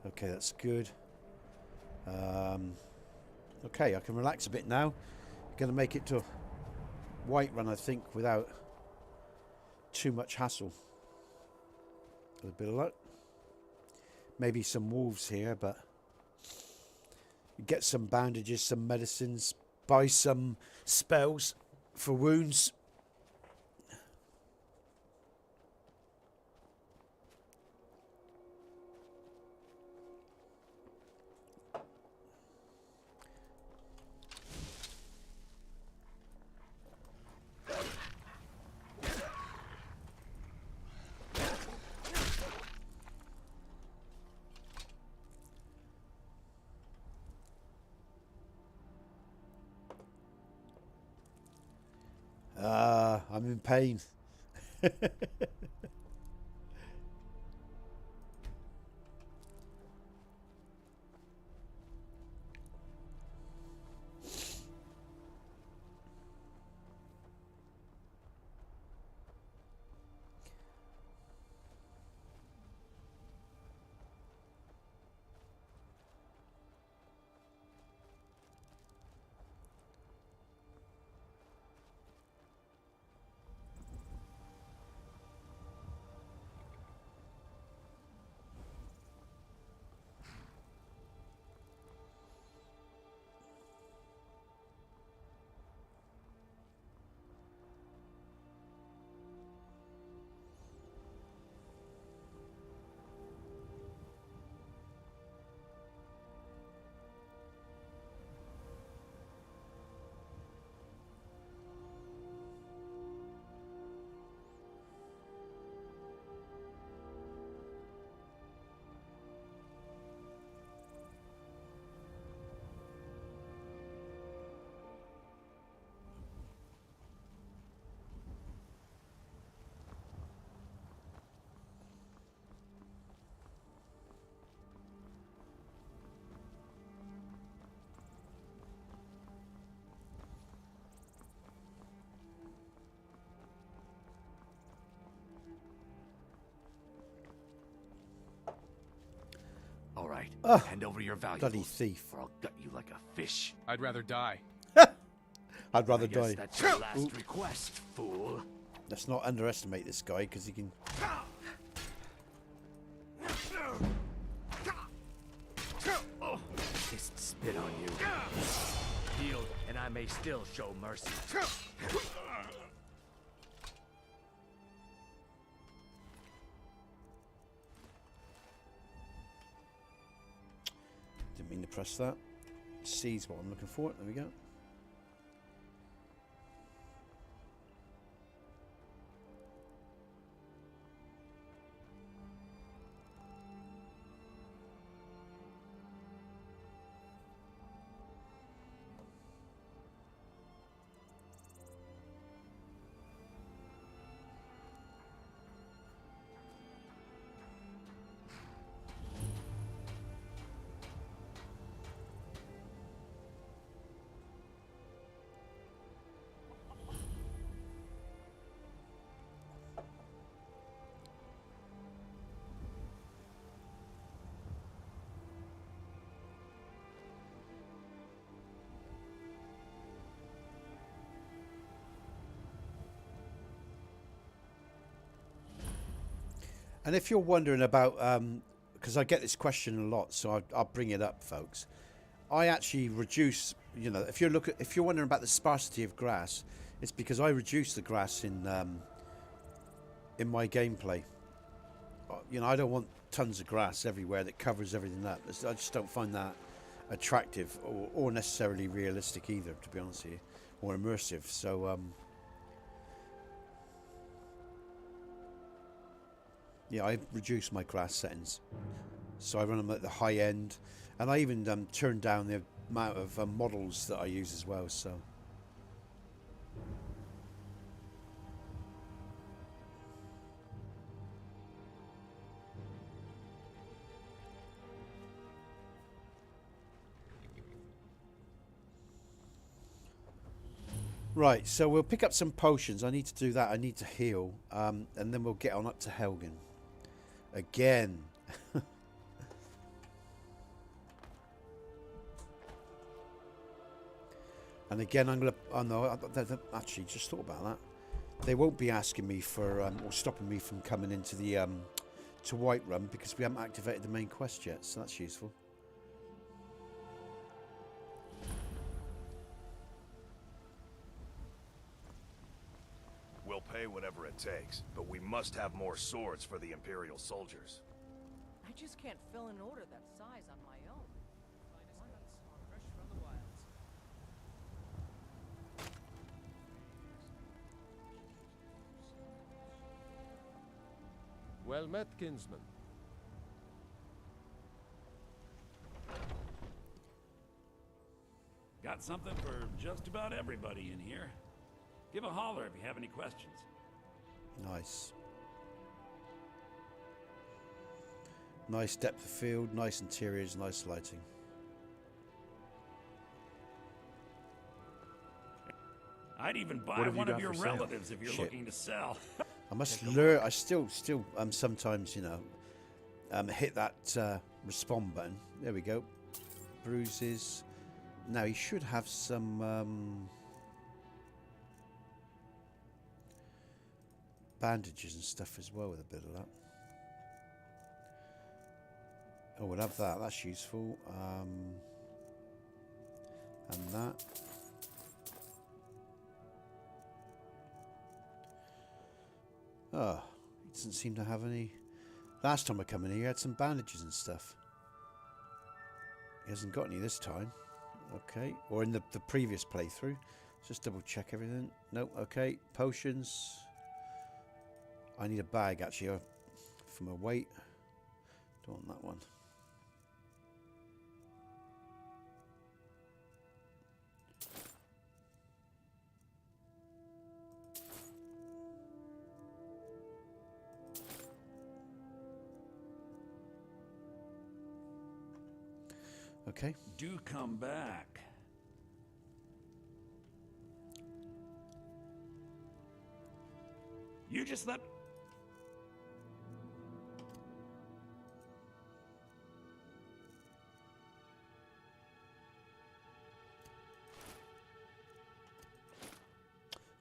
Speaker 1: Okay, that's good. Okay, I can relax a bit now. Going to make it to Whiterun, I think, without too much hassle. With a bit of luck. Maybe some wolves here, but get some bandages, some medicines, buy some spells for wounds. I'm in pain.
Speaker 15: All right, hand over your valuables,
Speaker 1: bloody thief.
Speaker 15: or I'll gut you like a fish.
Speaker 12: I'd rather die.
Speaker 1: I'd rather
Speaker 15: I guess
Speaker 1: die.
Speaker 15: that's your last request, fool.
Speaker 1: Let's not underestimate this guy, because he can...
Speaker 15: Fist spit on you. Healed, and I may still show mercy.
Speaker 1: Didn't mean to press that. C's what I'm looking for. There we go. And if you're wondering about, because I get this question a lot, so I'll bring it up, folks. I actually reduce, you know, if you're wondering about the sparsity of grass, it's because I reduce the grass in my gameplay. You know, I don't want tons of grass everywhere that covers everything up. I just don't find that attractive or necessarily realistic either, to be honest with you. more immersive. So yeah, I've reduced my grass settings, so I run them at the high end, and I even turned down the amount of models that I use as well. So. Right, so we'll pick up some potions. I need to do that. I need to heal. And then we'll get on up to Helgen. Again. And again, I'm going to... Oh, no, I actually just thought about that. They won't be asking me for... or stopping me from coming into the... to Whiterun, because we haven't activated the main quest yet. So that's useful.
Speaker 8: We'll pay whatever it takes, but we must have more swords for the Imperial soldiers.
Speaker 9: I just can't fill an order that size on my own. Fresh from the wilds.
Speaker 7: Well met, kinsman.
Speaker 16: Got something for just about everybody in here. Give a holler if you have any questions.
Speaker 1: Nice. Nice depth of field, nice interiors, nice lighting.
Speaker 16: I'd even buy one of your relatives if you're looking to sell.
Speaker 1: I must learn. I still sometimes, you know, hit that respond button. There we go. Bruises. Now he should have some bandages and stuff as well with a bit of that. Oh, we'll have that. That's useful. And that. Oh, he doesn't seem to have any. Last time I come in here, he had some bandages and stuff. He hasn't got any this time. Okay. Or in the previous playthrough. Just double check everything. Nope. Okay. Potions. I need a bag actually for my weight. Don't want that one. Okay.
Speaker 16: Do come back. You just let...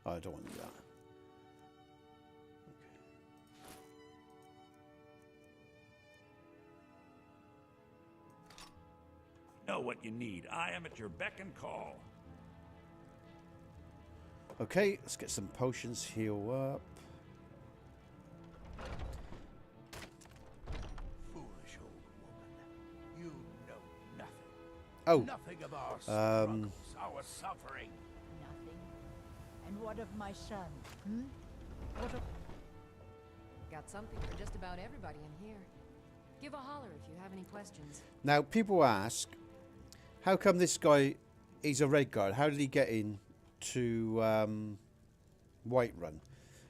Speaker 1: Oh, I don't want to do that.
Speaker 16: Know what you need. I am at your beck and call.
Speaker 1: Okay, let's get some potions. Heal up.
Speaker 15: Foolish old woman. You know nothing.
Speaker 1: Oh.
Speaker 15: Nothing of our struggles, our suffering.
Speaker 13: Nothing. And what of my son? Hmm? What of...
Speaker 11: Got something for just about everybody in here. Give a holler if you have any questions.
Speaker 1: Now, people ask, how come this guy, he's a red guard? How did he get in to Whiterun?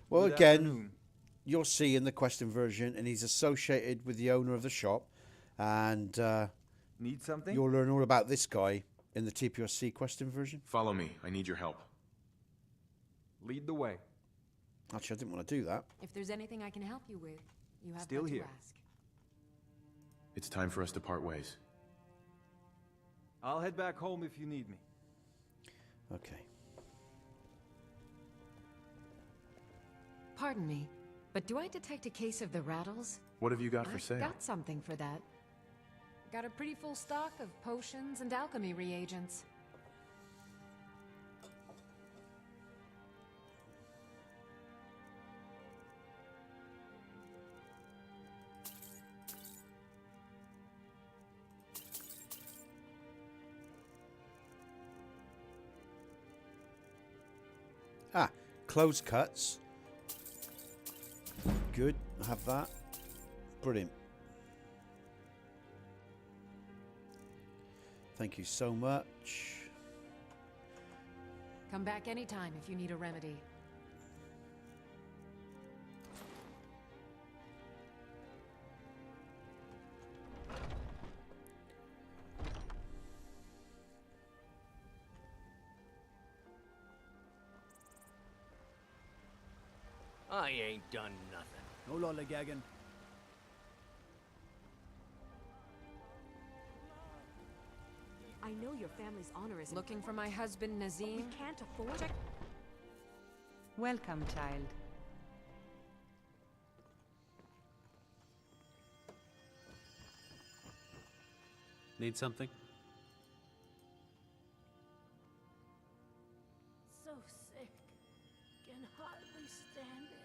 Speaker 1: Well,
Speaker 12: Good
Speaker 1: again,
Speaker 12: afternoon.
Speaker 1: you'll see in the question version, and he's associated with the owner of the shop. And
Speaker 12: need something?
Speaker 1: You'll learn all about this guy in the TPOSC question version.
Speaker 4: Follow me. I need your help.
Speaker 12: Lead the way.
Speaker 1: Actually, I didn't want to do that.
Speaker 11: If there's anything I can help you with, you have
Speaker 12: Still
Speaker 11: but to
Speaker 12: here.
Speaker 11: ask.
Speaker 4: It's time for us to part ways.
Speaker 12: I'll head back home if you need me.
Speaker 1: Okay.
Speaker 11: Pardon me, but do I detect a case of the rattles?
Speaker 4: What have you got for sale?
Speaker 11: Got something for that. Got a pretty full stock of potions and alchemy reagents.
Speaker 1: Ah, close cuts. Good, I have that. Brilliant. Thank you so much.
Speaker 11: Come back anytime if you need a remedy.
Speaker 15: I ain't done nothing.
Speaker 6: No lollygagging.
Speaker 17: I know your family's honor is
Speaker 11: Looking for my husband, Nazim?
Speaker 17: We can't afford it.
Speaker 10: Welcome, child.
Speaker 18: Need something?
Speaker 13: So sick. Can hardly stand it.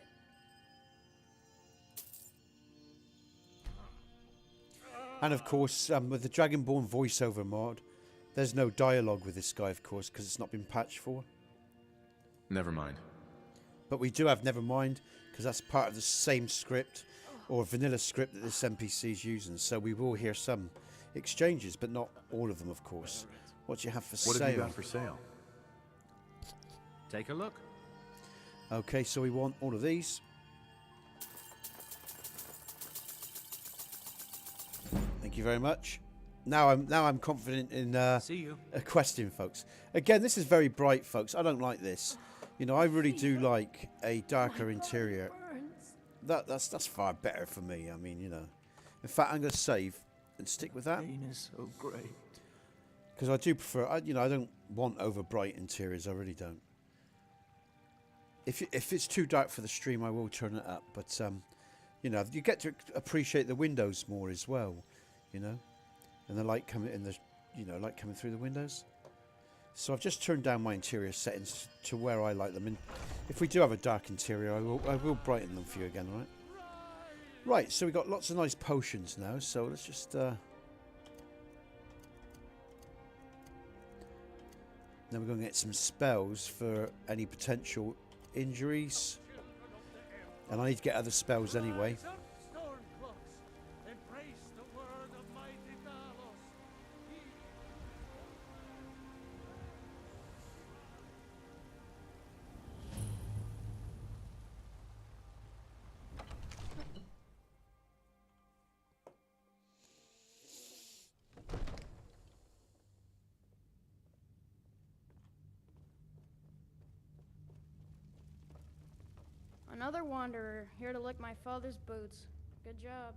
Speaker 1: And of course, with the Dragonborn voiceover mod, there's no dialogue with this guy, of course, because it's not been patched for.
Speaker 4: Never mind.
Speaker 1: But we do have Nevermind, because that's part of the same script, or vanilla script that this NPC is using. So we will hear some exchanges, but not all of them, of course. What do you have for sale?
Speaker 4: What have you got for sale?
Speaker 12: Take a look.
Speaker 1: Okay, so we want all of these. Thank you very much. Now I'm confident in
Speaker 18: See you.
Speaker 1: a question, folks. Again, this is very bright, folks. I don't like this. You know, I really do like a darker interior. That's far better for me. I mean, you know. In fact, I'm going to save and stick with that.
Speaker 18: Pain is so great.
Speaker 1: Because I do prefer, I don't want over bright interiors. I really don't. If it's too dark for the stream, I will turn it up. But you know, you get to appreciate the windows more as well. You know, and the light coming in the, you know, light coming through the windows. So I've just turned down my interior settings to where I like them. And if we do have a dark interior, I will brighten them for you again, all right? Right, so we've got lots of nice potions now. So let's just then we're going to get some spells for any potential injuries. And I need to get other spells anyway.
Speaker 19: Another wanderer, here to lick my father's boots. Good job.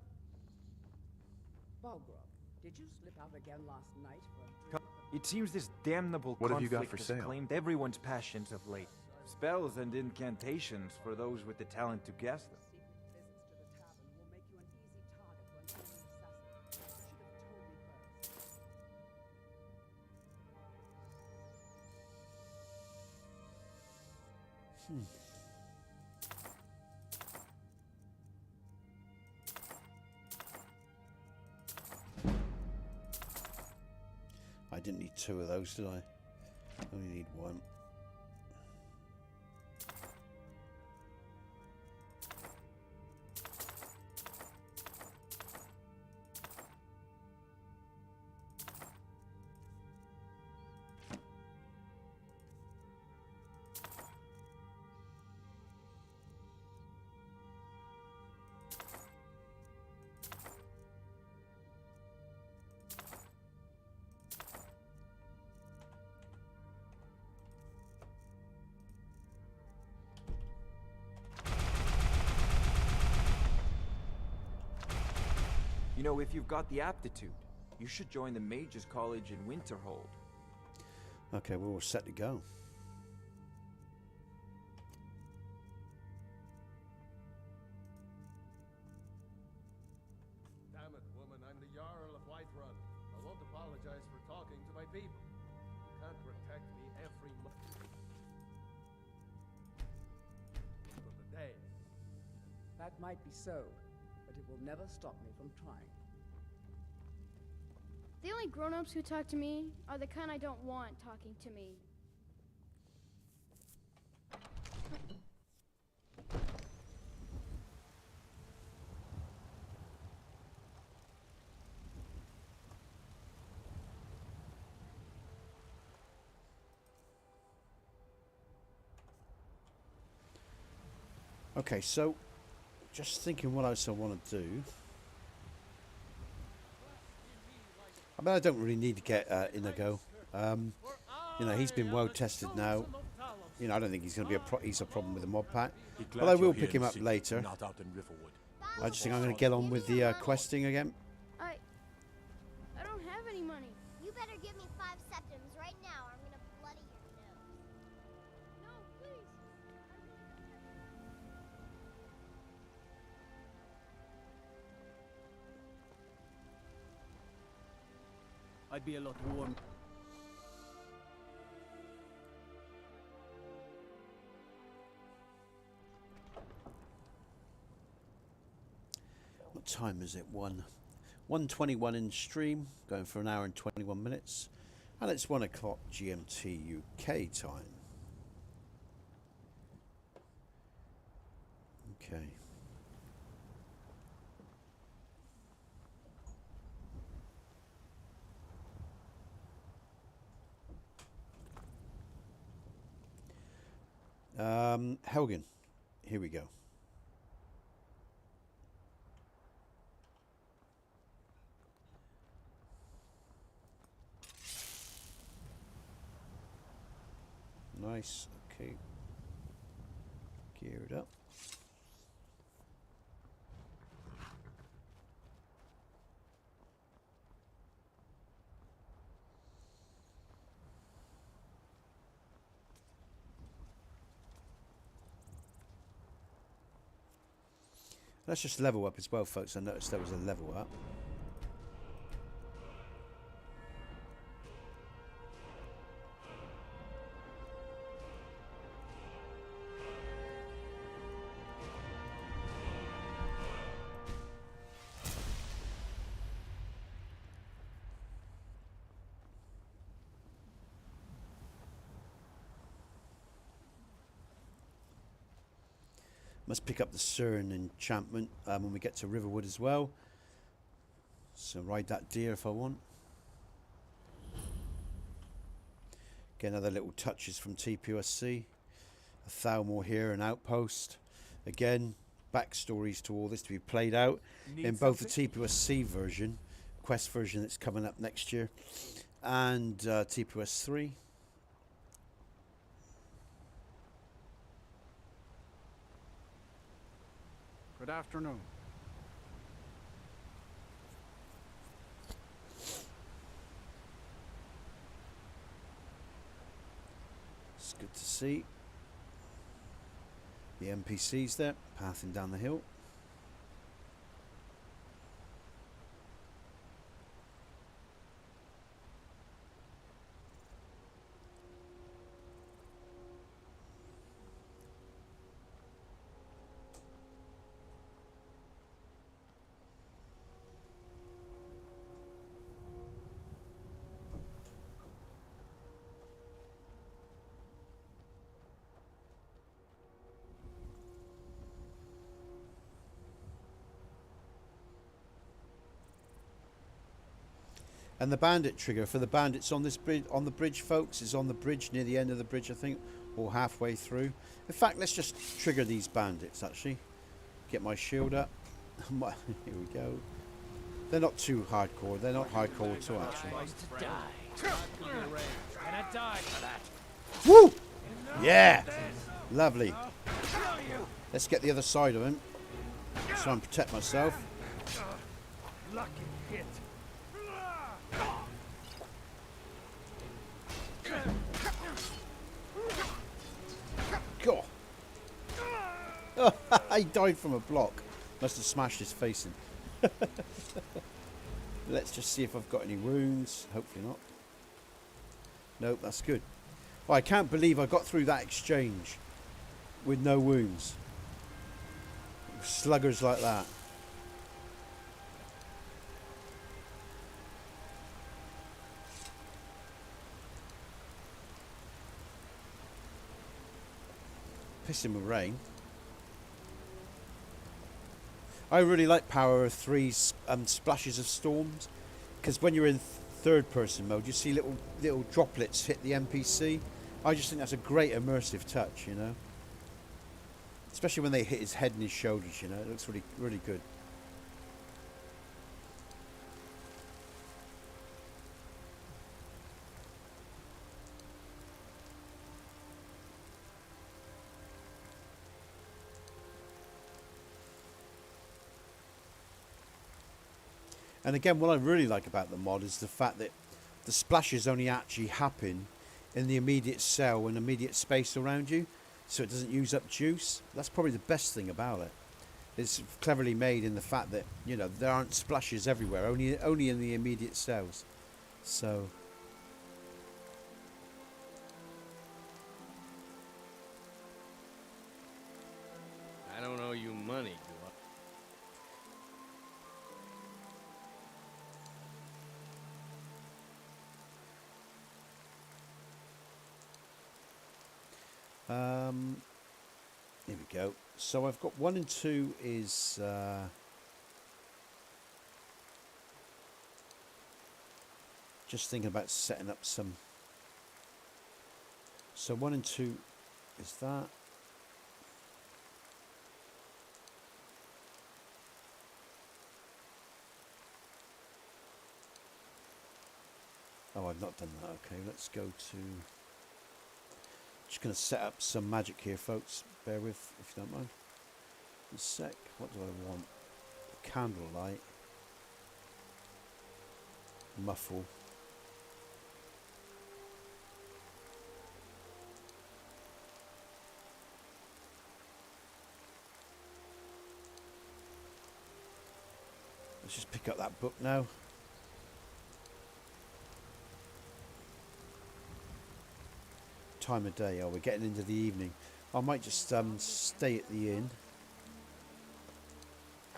Speaker 6: Balgrove, did you slip out again last night for a
Speaker 12: It seems this damnable
Speaker 4: What have you got
Speaker 12: conflict
Speaker 4: for
Speaker 12: has
Speaker 4: sale?
Speaker 12: claimed everyone's passions of late. Spells and incantations for those with the talent to guess them.
Speaker 1: I didn't need 2 of those, did I? Only need 1.
Speaker 12: You know, if you've got the aptitude, you should join the Mages College in Winterhold.
Speaker 1: Okay, we're all set to go.
Speaker 7: Damn it, woman, I'm the Jarl of Whiterun. I won't apologize for talking to my people. You can't protect me every month. For the day.
Speaker 6: That might be so, but it will never stop me from trying.
Speaker 19: The only grown-ups who talk to me are the kind I don't want talking to me.
Speaker 1: Okay, so just thinking what else I want to do. I mean, I don't really need to get Inigo. You know, he's been well tested now. You know, I don't think he's going to be he's a problem with the mod pack. But I will pick him up later. I just think I'm going to get on with the questing again.
Speaker 19: I don't have any money. You better give me 5 septims right now, or I'm gonna bloody your nose. No, please.
Speaker 6: I'd be a lot warm.
Speaker 1: What time is it? 1:21 in stream, going for an hour and 21 minutes, and it's 1 o'clock GMT UK time. Okay. Helgen, here we go. Nice, okay. Geared up. Let's just level up as well, folks. I noticed there was a level up. Must pick up the Cern enchantment when we get to Riverwood as well. So ride that deer if I want. Get another little touches from TPOSC. A Thalmor here, an outpost. Again, backstories to all this to be played out in both the TPOSC version, quest version that's coming up next year, and TPOS 3.
Speaker 6: Good afternoon.
Speaker 1: It's good to see the NPCs there, pathing down the hill. And the bandit trigger for the bandits on this bridge, on the bridge, folks, is on the bridge near the end of the bridge, I think, or halfway through. In fact, let's just trigger these bandits. Actually, get my shield up. Here we go. They're not too hardcore. They're not hardcore at all, actually. Woo! Yeah, lovely. Let's get the other side of him. Try and protect myself.
Speaker 7: Lucky hit.
Speaker 1: God. Oh, he died from a block. Must have smashed his face in. Let's just see if I've got any wounds. Hopefully not. Nope, that's good. Oh, I can't believe I got through that exchange with no wounds. Sluggers like that. Pissing with rain. I really like Power of 3's splashes of storms, because when you're in third person mode you see little droplets hit the NPC. I just think that's a great immersive touch, you know. Especially when they hit his head and his shoulders, you know, it looks really, really good. And again, what I really like about the mod is the fact that the splashes only actually happen in the immediate cell and immediate space around you, so it doesn't use up juice. That's probably the best thing about it. It's cleverly made in the fact that, you know, there aren't splashes everywhere, only in the immediate cells. So
Speaker 15: I don't owe you money, do I?
Speaker 1: here we go. So I've got 1 and 2 is just thinking about setting up some. So 1 and 2 is that. Oh, I've not done that. Okay, let's go to. Just going to set up some magic here, folks. Bear with, if you don't mind. A sec. What do I want? Candlelight. Muffle. Let's just pick up that book now. Time of day. Oh, we're getting into the evening. I might just stay at the inn.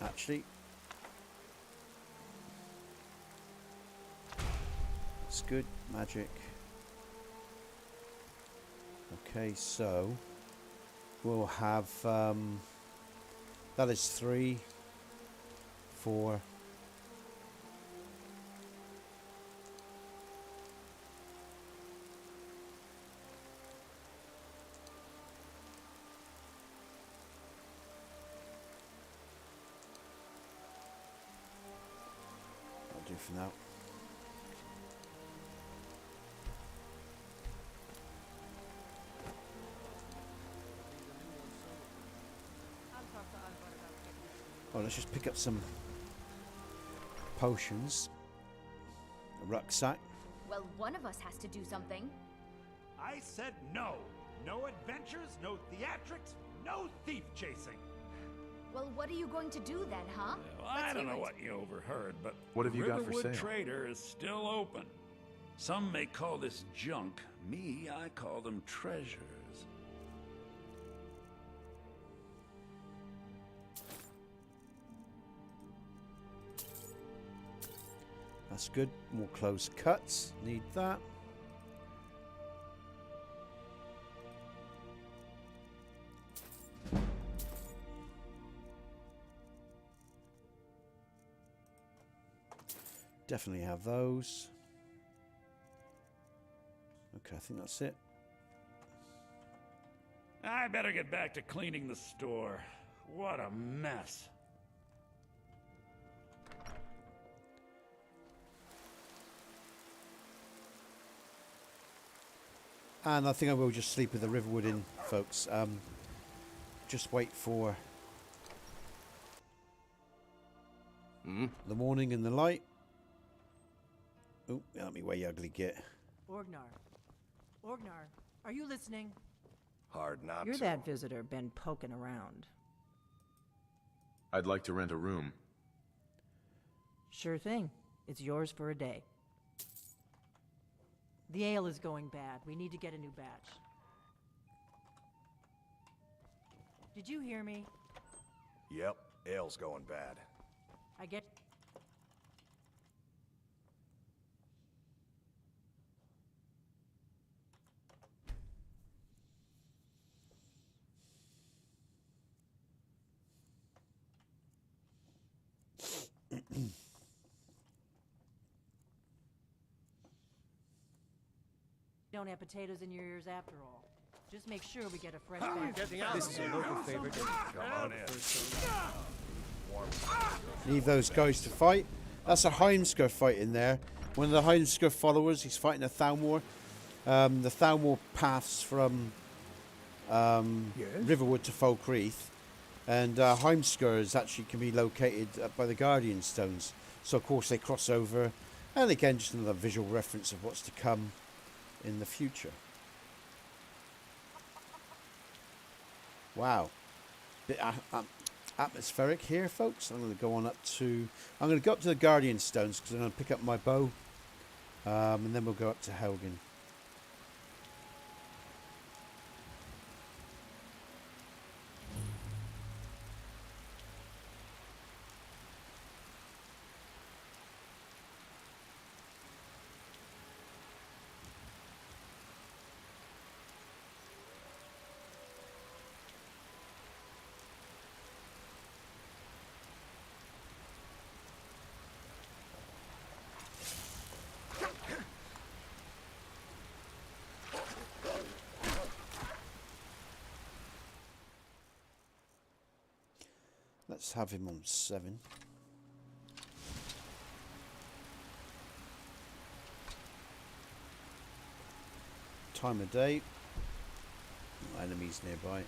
Speaker 1: Actually, it's good. Magic. Okay, so we'll have that is 3, 4. Do for now. Oh, let's just pick up some potions. A rucksack.
Speaker 20: Well, one of us has to do something.
Speaker 16: I said no. No adventures, no theatrics, no thief chasing.
Speaker 20: Well, what are you going to do then, huh?
Speaker 16: Well, I don't know what you overheard, but
Speaker 4: what have you got for
Speaker 16: Riverwood
Speaker 4: sale?
Speaker 16: Trader is still open. Some may call this junk. Me, I call them treasures.
Speaker 1: That's good. More close cuts. Need that. Definitely have those. Okay, I think that's it.
Speaker 16: I better get back to cleaning the store. What a mess.
Speaker 1: And I think I will just sleep with the Riverwood Inn, folks. Just wait for the morning and the light. Oh, let me way ugly get.
Speaker 3: Orgnar. Orgnar, are you listening?
Speaker 8: Hard not
Speaker 3: You're
Speaker 8: to.
Speaker 3: that visitor been poking around.
Speaker 4: I'd like to rent a room.
Speaker 3: Sure thing. It's yours for a day. The ale is going bad. We need to get a new batch. Did you hear me?
Speaker 8: Yep, ale's going bad.
Speaker 3: I get... Don't have potatoes in your ears after all. Just make sure we get a fresh batch.
Speaker 2: This is a local favorite.
Speaker 8: Come on in.
Speaker 1: Leave those guys to fight. That's a Heimskr fight in there. One of the Heimskr followers. He's fighting a Thalmor. The Thalmor paths from Riverwood to Falkreath. And Heimskr actually can be located up by the Guardian Stones. So, of course, they cross over. And again, just another visual reference of what's to come in the future. Wow. Bit atmospheric here, folks. I'm going to go on up to... I'm going to go up to the Guardian Stones because I'm going to pick up my bow. And then we'll go up to Helgen. Let's have him on 7. Time of day. Enemies nearby.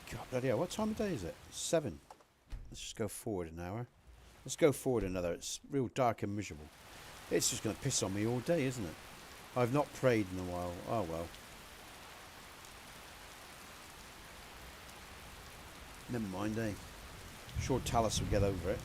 Speaker 1: God bloody hell, what time of day is it? 7. Let's just go forward an hour. Let's go forward another. It's real dark and miserable. It's just going to piss on me all day, isn't it? I've not prayed in a while. Oh well. Never mind, eh? Sure Talus will get over it.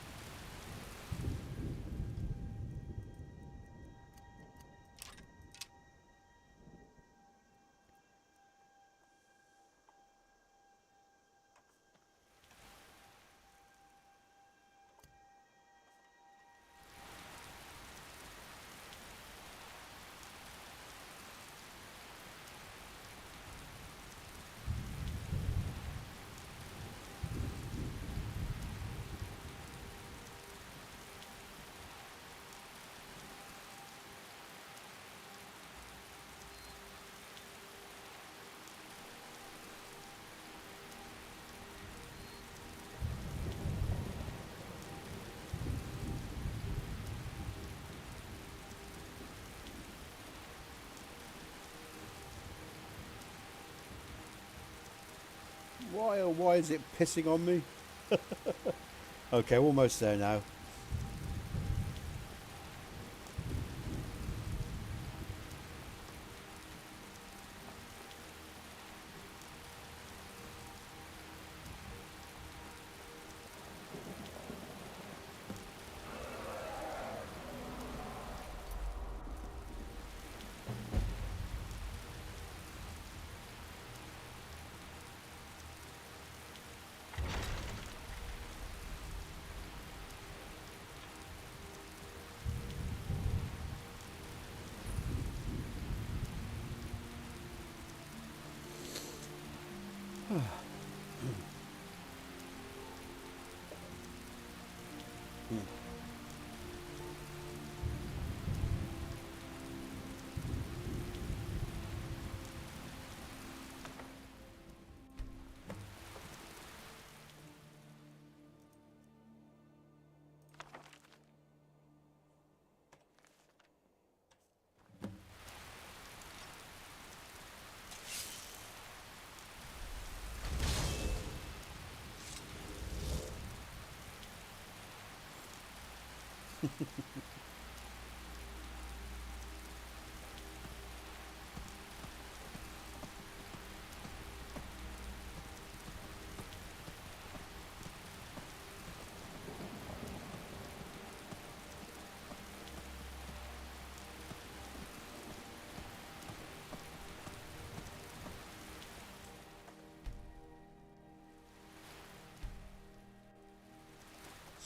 Speaker 1: Why, oh why is it pissing on me? Okay, almost there now. It's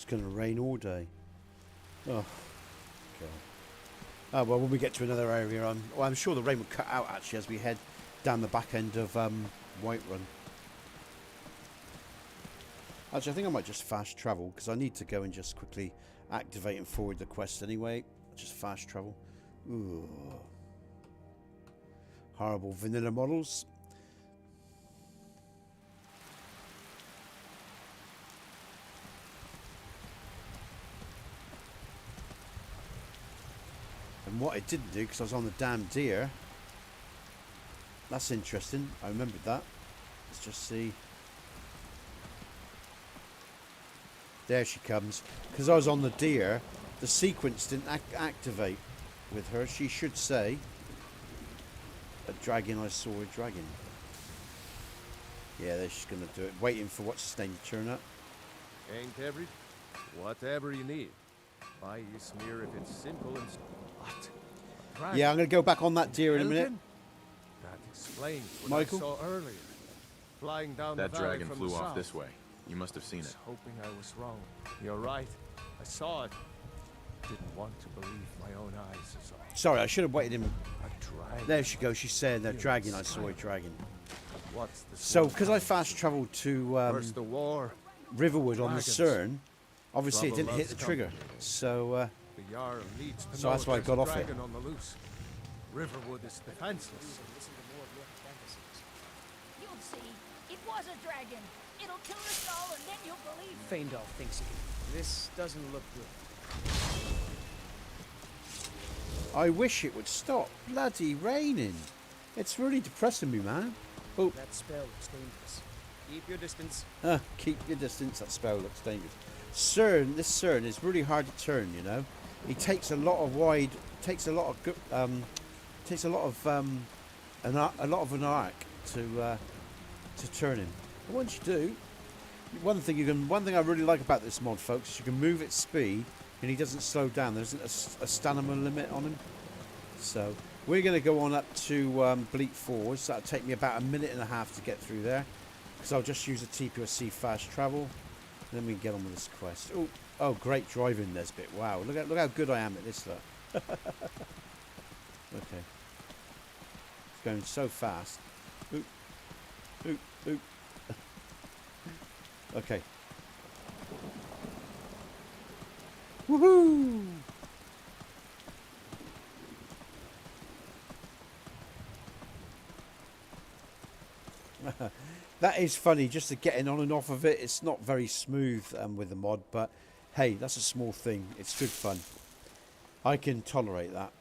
Speaker 1: going to rain all day. Oh, God. Oh, well, when we get to another area, I'm sure the rain will cut out, actually, as we head down the back end of Whiterun. Actually, I think I might just fast travel, because I need to go and just quickly activate and forward the quest anyway. Just fast travel. Ooh. Horrible vanilla models. And what I didn't do, because I was on the damn deer. That's interesting. I remembered that. Let's just see. There she comes. Because I was on the deer, the sequence didn't activate with her. She should say, a dragon, I saw a dragon. Yeah, there she's going to do it. Waiting for what's his name to turn up.
Speaker 7: Ain't every... Whatever you need. Buy you smear if it's simple and... What?
Speaker 1: Yeah, I'm going to go back on that deer in a minute.
Speaker 7: That explains what
Speaker 1: Michael?
Speaker 7: I saw earlier. Flying down
Speaker 4: That
Speaker 7: the valley
Speaker 4: dragon
Speaker 7: from
Speaker 4: flew
Speaker 7: the
Speaker 4: off
Speaker 7: south.
Speaker 4: this way. You must have seen
Speaker 7: I
Speaker 4: it.
Speaker 7: was hoping I was wrong. You're right. I saw it. Didn't want to believe my own eyes. So
Speaker 1: Sorry, I should have waited him.
Speaker 7: a dragon.
Speaker 1: There she goes. She's saying the dragon. I saw a dragon.
Speaker 7: What's the
Speaker 1: So, because I fast travelled to
Speaker 7: First the war.
Speaker 1: Riverwood on the
Speaker 7: Dragons.
Speaker 1: Cern, obviously it
Speaker 7: Trouble
Speaker 1: didn't hit the
Speaker 7: loves
Speaker 1: trigger.
Speaker 7: company.
Speaker 1: So,
Speaker 7: The Jarl needs to
Speaker 1: so
Speaker 7: know
Speaker 1: that's why I
Speaker 7: there's
Speaker 1: got
Speaker 7: a
Speaker 1: off it.
Speaker 7: dragon on the loose. Riverwood is defenseless.
Speaker 13: You'll see. It was a dragon. It'll kill us all, and then you'll believe.
Speaker 2: Feindal thinks again. This doesn't look good.
Speaker 1: I wish it would stop bloody raining. It's really depressing me, man. Oh,
Speaker 2: That spell looks dangerous. Keep your distance.
Speaker 1: keep your distance. That spell looks dangerous. Cern, this Cern is really hard to turn. You know, he takes a lot of wide, takes a lot of an arc to turn him. But once you do, one thing I really like about this mod, folks, is you can move at speed and he doesn't slow down. There isn't a stamina limit on him. So we're going to go on up to Bleak Falls. So that'll take me about a minute and a half to get through there, because I'll just use a TPOSC fast travel, and then we can get on with this quest. Oh, great driving, Nesbit. Wow, look how good I am at this. Look. Okay, it's going so fast. Oop, oop, oop. Okay. Woohoo! That is funny, just the getting on and off of it. It's not very smooth with the mod, but hey, that's a small thing. It's good fun. I can tolerate that.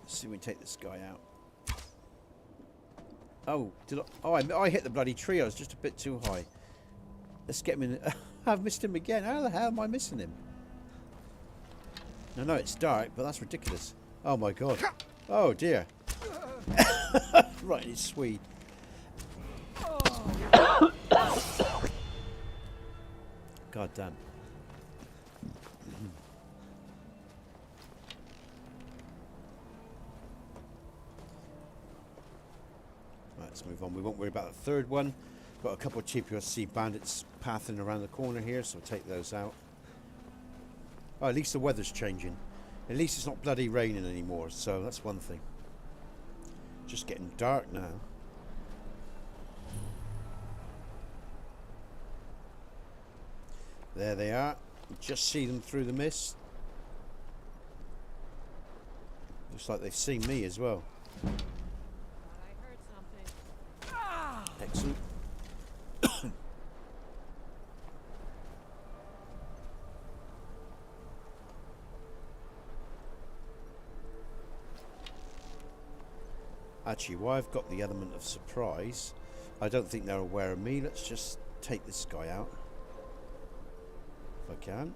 Speaker 1: Let's see if we can take this guy out. Oh, I hit the bloody tree. I was just a bit too high. Let's get him in. I've missed him again. How the hell am I missing him? No, it's dark, but that's ridiculous. Oh my god. Oh dear. Right, it's Swede. God damn. Right, let's move on. We won't worry about the third one. Got a couple of TPOSC bandits pathing around the corner here, so we'll take those out. Oh, at least the weather's changing. At least it's not bloody raining anymore, so that's one thing. Just getting dark now. There they are. Just see them through the mist. Looks like they've seen me as well. Excellent. Actually, while I've got the element of surprise, I don't think they're aware of me. Let's just take this guy out. I can.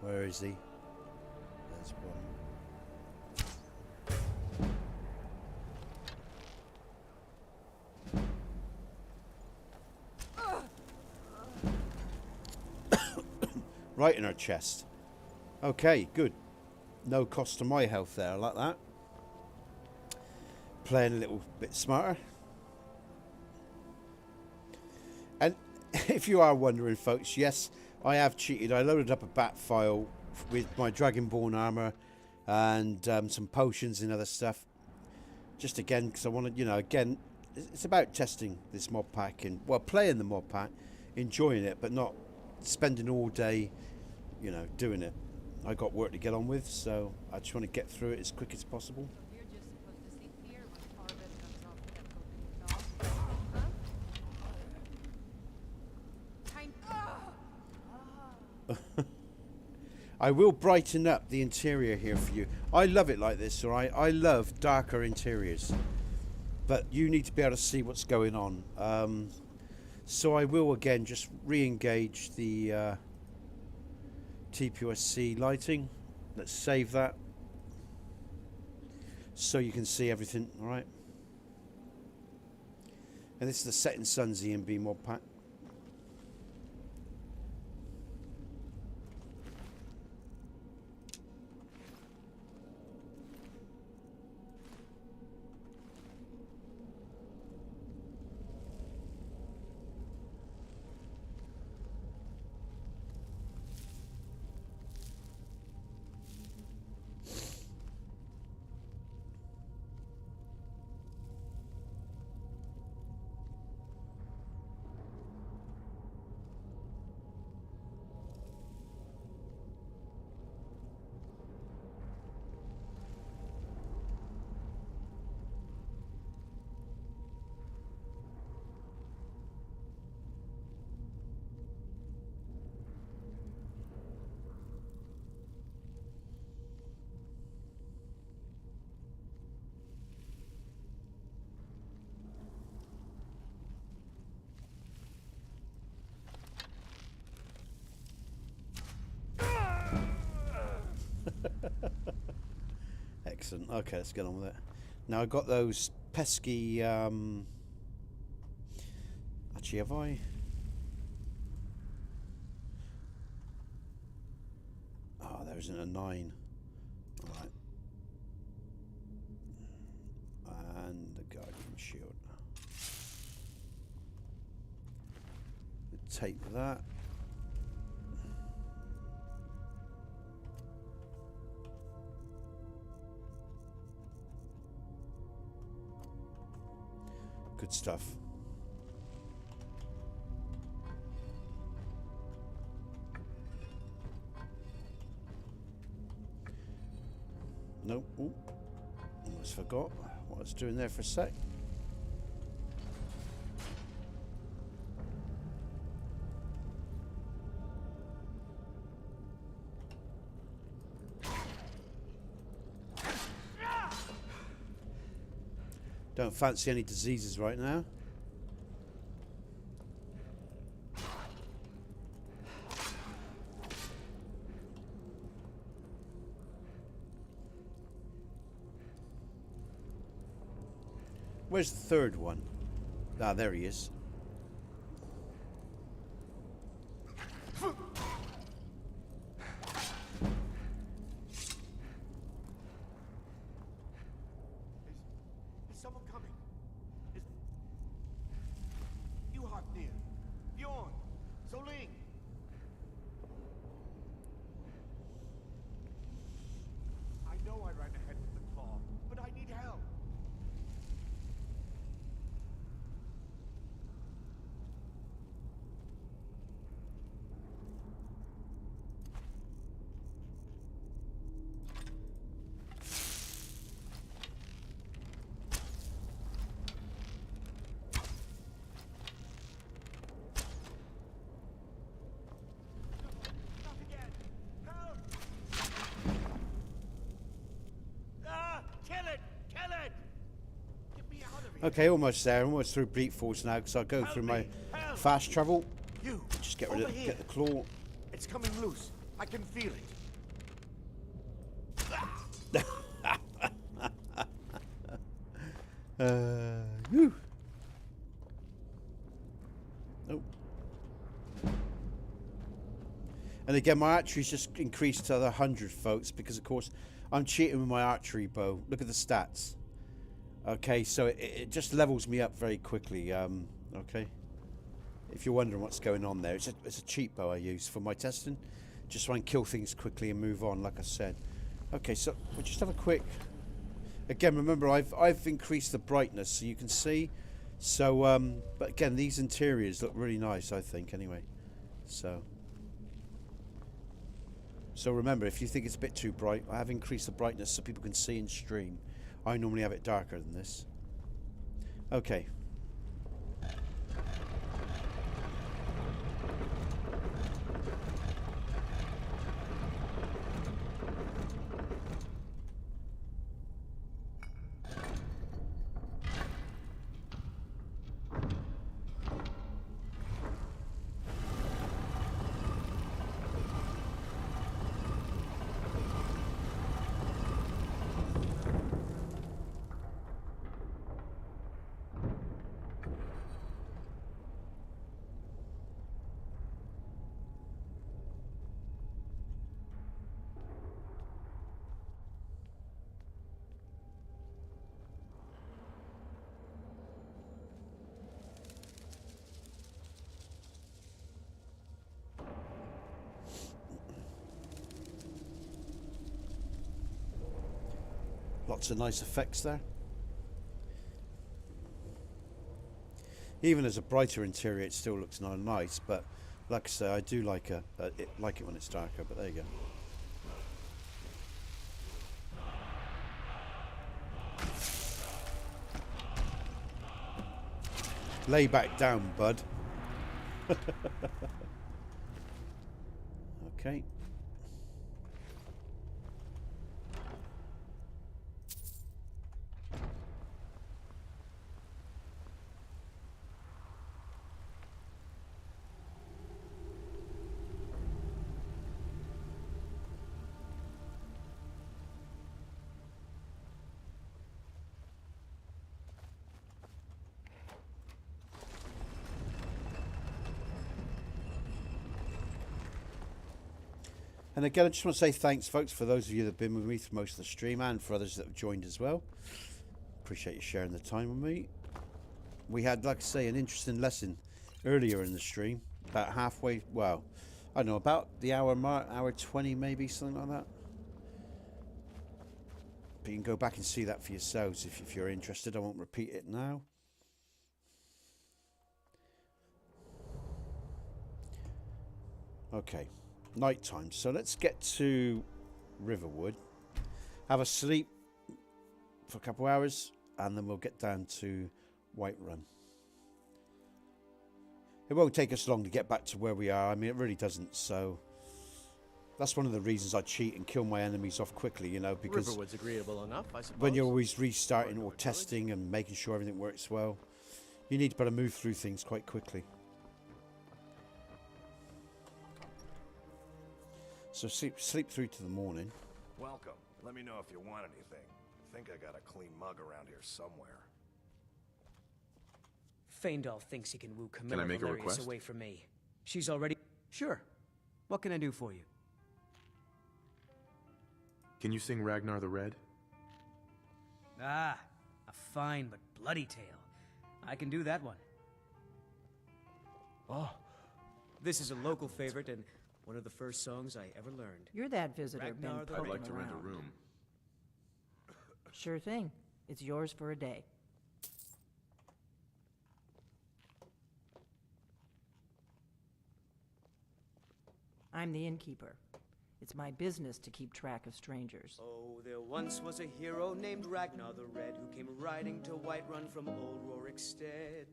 Speaker 1: Where is he? There's one. Right in her chest. Okay, good. No cost to my health there. I like that. Playing a little bit smarter. And if you are wondering, folks, yes, I have cheated. I loaded up a bat file with my Dragonborn armor and some potions and other stuff. Just again, because I wanted, you know, again, it's about testing this mod pack and, well, playing the mod pack, enjoying it, but not spending all day, you know, doing it. I got work to get on with, so I just want to get through it as quick as possible. I will brighten up the interior here for you. I love it like this, alright? I love darker interiors. But you need to be able to see what's going on. So I will again just re-engage the TPOSC lighting. Let's save that. So you can see everything, alright? And this is the Setting Suns EMB mod pack. Excellent. Okay, let's get on with it. Now I've got those pesky actually, have I? Oh, there isn't a 9. Alright. And the Guardian Shield. Tape that. Good stuff. Nope. Ooh. Almost forgot what I was doing there for a sec. Don't fancy any diseases right now. Where's the third one? Ah, there he is. Okay, almost there. Almost through Bleak Falls now, because I'll go through my fast travel.
Speaker 15: You.
Speaker 1: Just get rid of get the claw.
Speaker 15: It's coming loose. I can feel it.
Speaker 1: Whew. Oh. And again, my archery's just increased to 100, folks, because of course I'm cheating with my archery bow. Look at the stats. Okay, so it just levels me up very quickly. Okay, if you're wondering what's going on there, it's a cheat bow I use for my testing, just so I can kill things quickly and move on, like I said. Okay, so we'll just have a quick. Again, remember I've increased the brightness so you can see. So, but again, these interiors look really nice, I think. Anyway, so remember, if you think it's a bit too bright, I have increased the brightness so people can see and stream. I normally have it darker than this. Okay. Lots of nice effects there. Even as a brighter interior, it still looks nice. But like I say, I do like it when it's darker. But there you go. Lay back down, bud. Okay. And again, I just want to say thanks, folks, for those of you that have been with me through most of the stream, and for others that have joined as well. Appreciate you sharing the time with me. We had, like I say, an interesting lesson earlier in the stream, about halfway, well, I don't know, about the hour mark, hour 20 maybe, something like that. But you can go back and see that for yourselves if you're interested. I won't repeat it now. Okay. Night time, so let's get to Riverwood, have a sleep for a couple hours, and then we'll get down to Whiterun. It won't take us long to get back to where we are. I mean, it really doesn't. So that's one of the reasons I cheat and kill my enemies off quickly, you know, because
Speaker 18: Riverwood's agreeable enough, I suppose.
Speaker 1: when you're always restarting or testing and making sure everything works well, you need to be able to move through things quite quickly. So sleep through to the morning.
Speaker 8: Welcome. Let me know if you want anything. I think I got a clean mug around here somewhere.
Speaker 2: Faendal thinks he can woo Camilla
Speaker 4: Can I make a
Speaker 2: Valerius
Speaker 4: request?
Speaker 2: away from me. She's already... Sure. What can I do for you?
Speaker 4: Can you sing Ragnar the Red?
Speaker 2: Ah, a fine but bloody tale. I can do that one.
Speaker 15: Oh.
Speaker 2: This is a local favorite and one of the first songs I ever learned.
Speaker 3: You're that visitor
Speaker 2: Ragnar
Speaker 3: been
Speaker 2: the
Speaker 3: poking
Speaker 4: I'd like to rent a
Speaker 3: around.
Speaker 4: room.
Speaker 3: Sure thing. It's yours for a day. I'm the innkeeper. It's my business to keep track of strangers.
Speaker 2: Oh, there once was a hero named Ragnar the Red who came riding to Whiterun from old Rorikstead.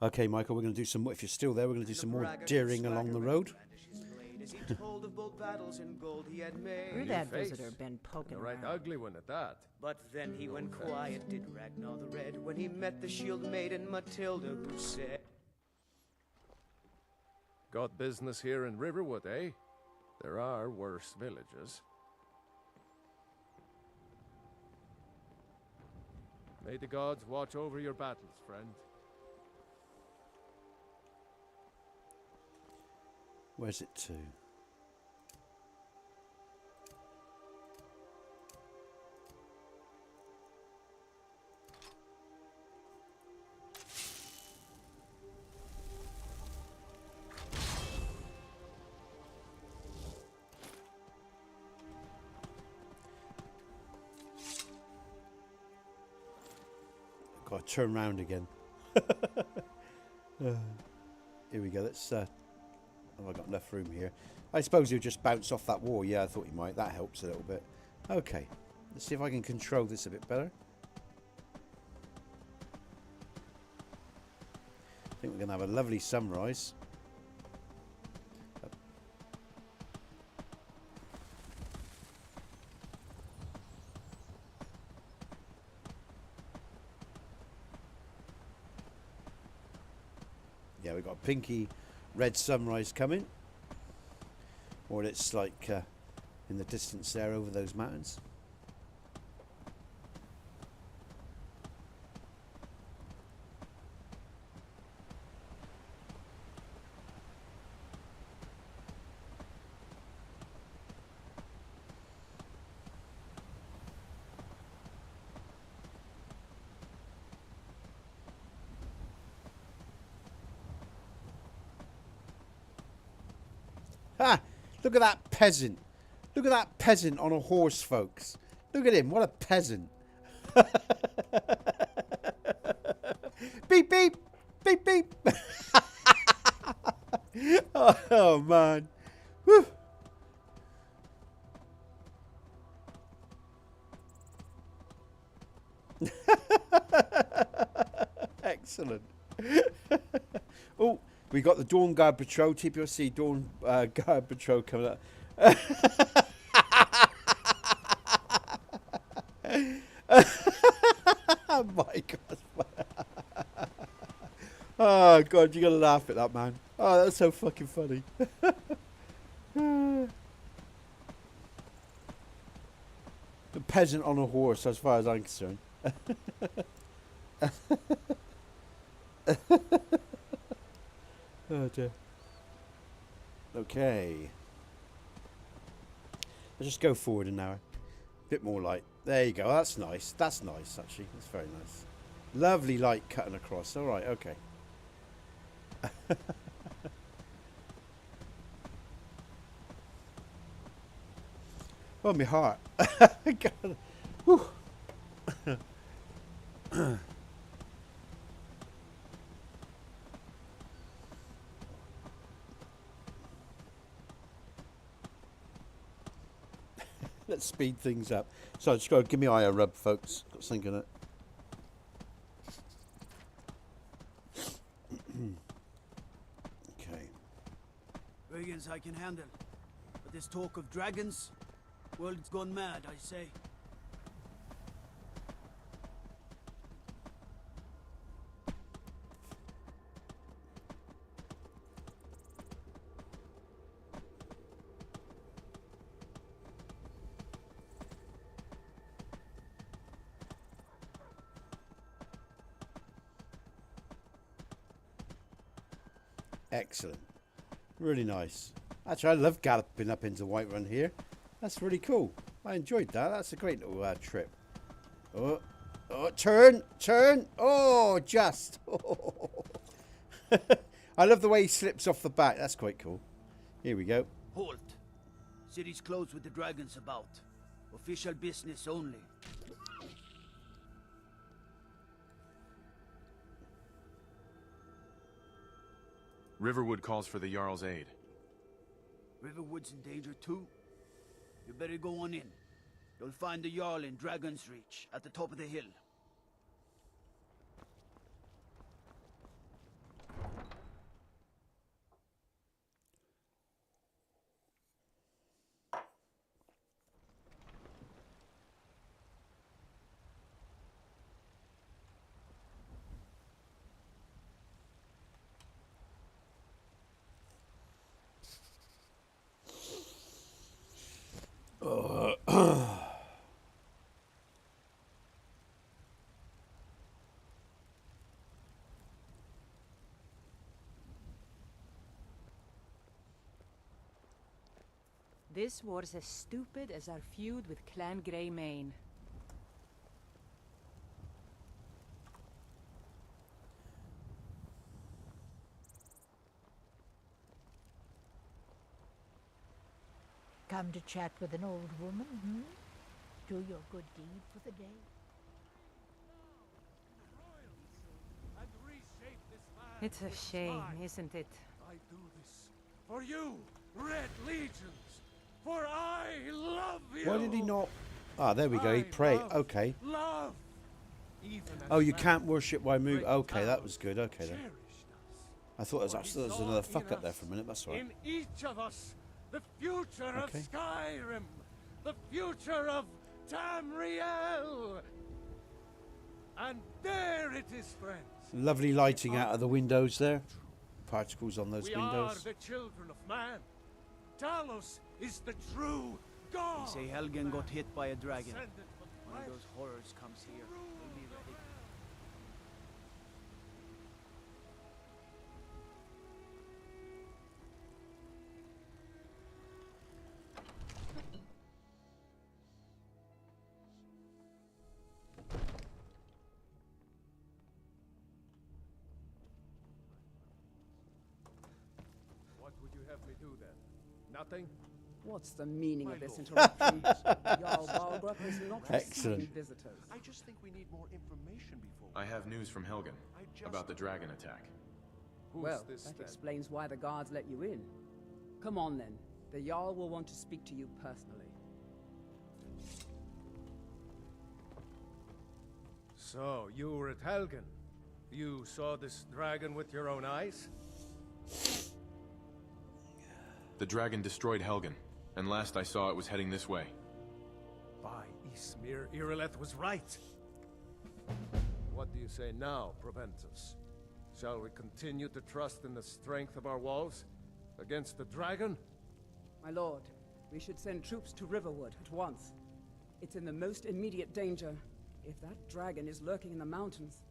Speaker 1: Okay, Michael, we're going to do some. If you're still there, we're going to do some more deering along the road.
Speaker 2: As he told of bold battles and gold he had made.
Speaker 3: Who that visitor been poking
Speaker 7: right
Speaker 3: around?
Speaker 7: ugly one at that.
Speaker 2: But then he went quiet, did Ragnar the Red, when he met the shield maiden Matilda, who said,
Speaker 7: Got business here in Riverwood, eh? There are worse villages. May the gods watch over your battles, friend.
Speaker 1: Where's it to? Got to turn round again. Here we go. Let's. Have I got enough room here? I suppose he'll just bounce off that wall. Yeah, I thought he might. That helps a little bit. Okay. Let's see if I can control this a bit better. I think we're going to have a lovely sunrise. Yeah, we've got a pinky red sunrise coming. Or it's like in the distance there over those mountains. Ah, look at that peasant. Look at that peasant on a horse, folks. Look at him. What a peasant. Beep, beep. Beep, beep. Oh, man. Whew. Excellent. Oh. We got the Dawn Guard Patrol, TPOSC Dawn Guard Patrol coming up. Oh my God. Oh God, you gotta laugh at that, man. Oh, that's so fucking funny. The peasant on a horse, as far as I'm concerned. Oh dear. Okay. Let's just go forward an hour. A bit more light. There you go. That's nice. That's nice, actually. That's very nice. Lovely light cutting across. All right. Okay. Oh, my heart. God. Whew. Let's speed things up. So just got to give me eye a rub, folks. Got something in it. Okay.
Speaker 21: Dragons I can handle. But this talk of dragons, world's gone mad, I say.
Speaker 1: Excellent. Really nice. Actually, I love galloping up into Whiterun here. That's really cool. I enjoyed that. That's a great little trip. Oh, turn. Oh, just. Oh. I love the way he slips off the back. That's quite cool. Here we go.
Speaker 21: Halt. City's closed with the dragons about. Official business only.
Speaker 4: Riverwood calls for the Jarl's aid.
Speaker 21: Riverwood's in danger too? You better go on in. You'll find the Jarl in Dragon's Reach, at the top of the hill.
Speaker 9: This war's as stupid as our feud with Clan Greymane.
Speaker 13: Come to chat with an old woman, hmm? Do your good deed for the day.
Speaker 9: It's a shame, isn't it?
Speaker 7: I do this for you, Red Legions, for I love you.
Speaker 1: Why did he not? Ah, there we go. He prayed. Okay.
Speaker 7: Love.
Speaker 1: Oh, you can't worship while moving. Okay, that was good. Okay then. I thought there was another fuck up there for a minute. That's all right.
Speaker 7: In each of us, the future
Speaker 1: Okay.
Speaker 7: of Skyrim, the future of Tamriel. And there it is, friends.
Speaker 1: Lovely lighting out of the windows there. Particles on those
Speaker 7: We
Speaker 1: windows.
Speaker 7: are the children of man. Talos is the true God.
Speaker 21: They say Helgen got hit by a dragon.
Speaker 7: Descended from
Speaker 21: One of
Speaker 7: flesh.
Speaker 21: those horrors comes here. We'll be ready.
Speaker 7: What would you have me do then? Nothing?
Speaker 6: What's the meaning of this
Speaker 7: lord.
Speaker 6: interruption? Jarl Balgruuf is not
Speaker 1: Excellent.
Speaker 6: receiving visitors.
Speaker 4: I just think we need more information before. I have news from Helgen about the dragon attack.
Speaker 6: Well, that explains why the guards let you in. Come on then. The Jarl will want to speak to you personally.
Speaker 7: So, you were at Helgen. You saw this dragon with your own eyes?
Speaker 4: The dragon destroyed Helgen, and last I saw it was heading this way.
Speaker 7: By Ysmir, Irileth was right. What do you say now, Proventus? Shall we continue to trust in the strength of our walls against the dragon?
Speaker 6: My lord, we should send troops to Riverwood at once. It's in the most immediate danger. If that dragon is lurking in the mountains...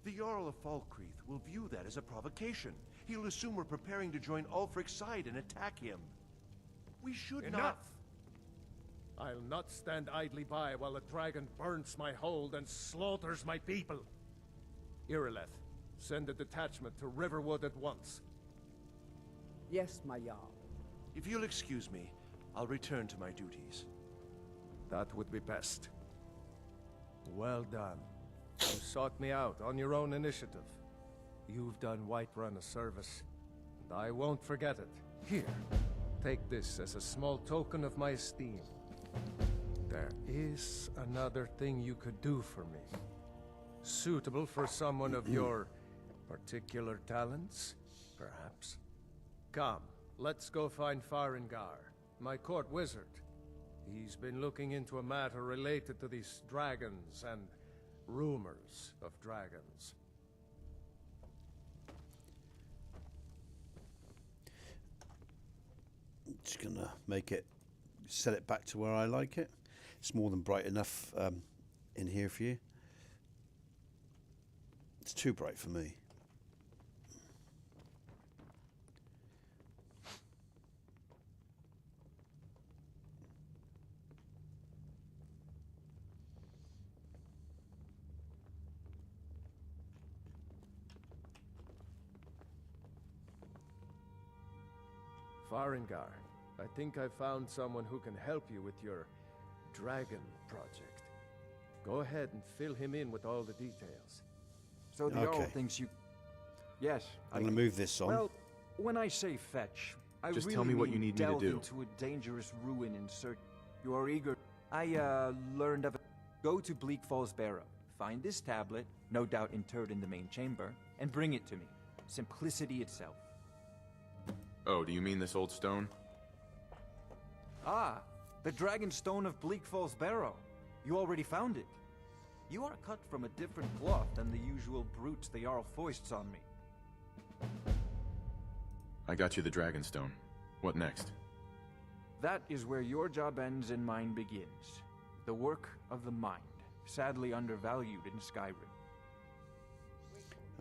Speaker 5: The Jarl of Falkreath will view that as a provocation. He'll assume we're preparing to join Ulfric's side and attack him. We should
Speaker 7: Enough! I'll not stand idly by while the dragon burns my hold and slaughters my people. Irileth, send a detachment to Riverwood at once.
Speaker 6: Yes, my Jarl.
Speaker 5: If you'll excuse me, I'll return to my duties.
Speaker 7: That would be best. Well done. You sought me out on your own initiative. You've done Whiterun a service, and I won't forget it. Here, take this as a small token of my esteem. There is another thing you could do for me. Suitable for someone of your particular talents, perhaps. Come, let's go find Farengar, my court wizard. He's been looking into a matter related to these dragons and rumors of dragons.
Speaker 1: Just gonna make it, set it back to where I like it. It's more than bright enough in here for you. It's too bright for me.
Speaker 7: Farengar, I think I found someone who can help you with your dragon project. Go ahead and fill him in with all the details.
Speaker 12: So the Jarl thinks you... Yes,
Speaker 1: I'm gonna move this on.
Speaker 12: Well, when I say fetch, I
Speaker 4: Just
Speaker 12: really
Speaker 4: tell me what
Speaker 12: mean
Speaker 4: you need me to
Speaker 12: delve
Speaker 4: do.
Speaker 12: into a dangerous ruin in search... You are eager... I, learned of it. Go to Bleak Falls Barrow. Find this tablet, no doubt interred in the main chamber, and bring it to me. Simplicity itself.
Speaker 4: Oh, do you mean this old stone?
Speaker 12: Ah, the Dragon Stone of Bleak Falls Barrow. You already found it. You are cut from a different cloth than the usual brutes the Jarl foists on me.
Speaker 4: I got you the Dragonstone. What next?
Speaker 12: That is where your job ends and mine begins. The work of the mind, sadly undervalued in Skyrim.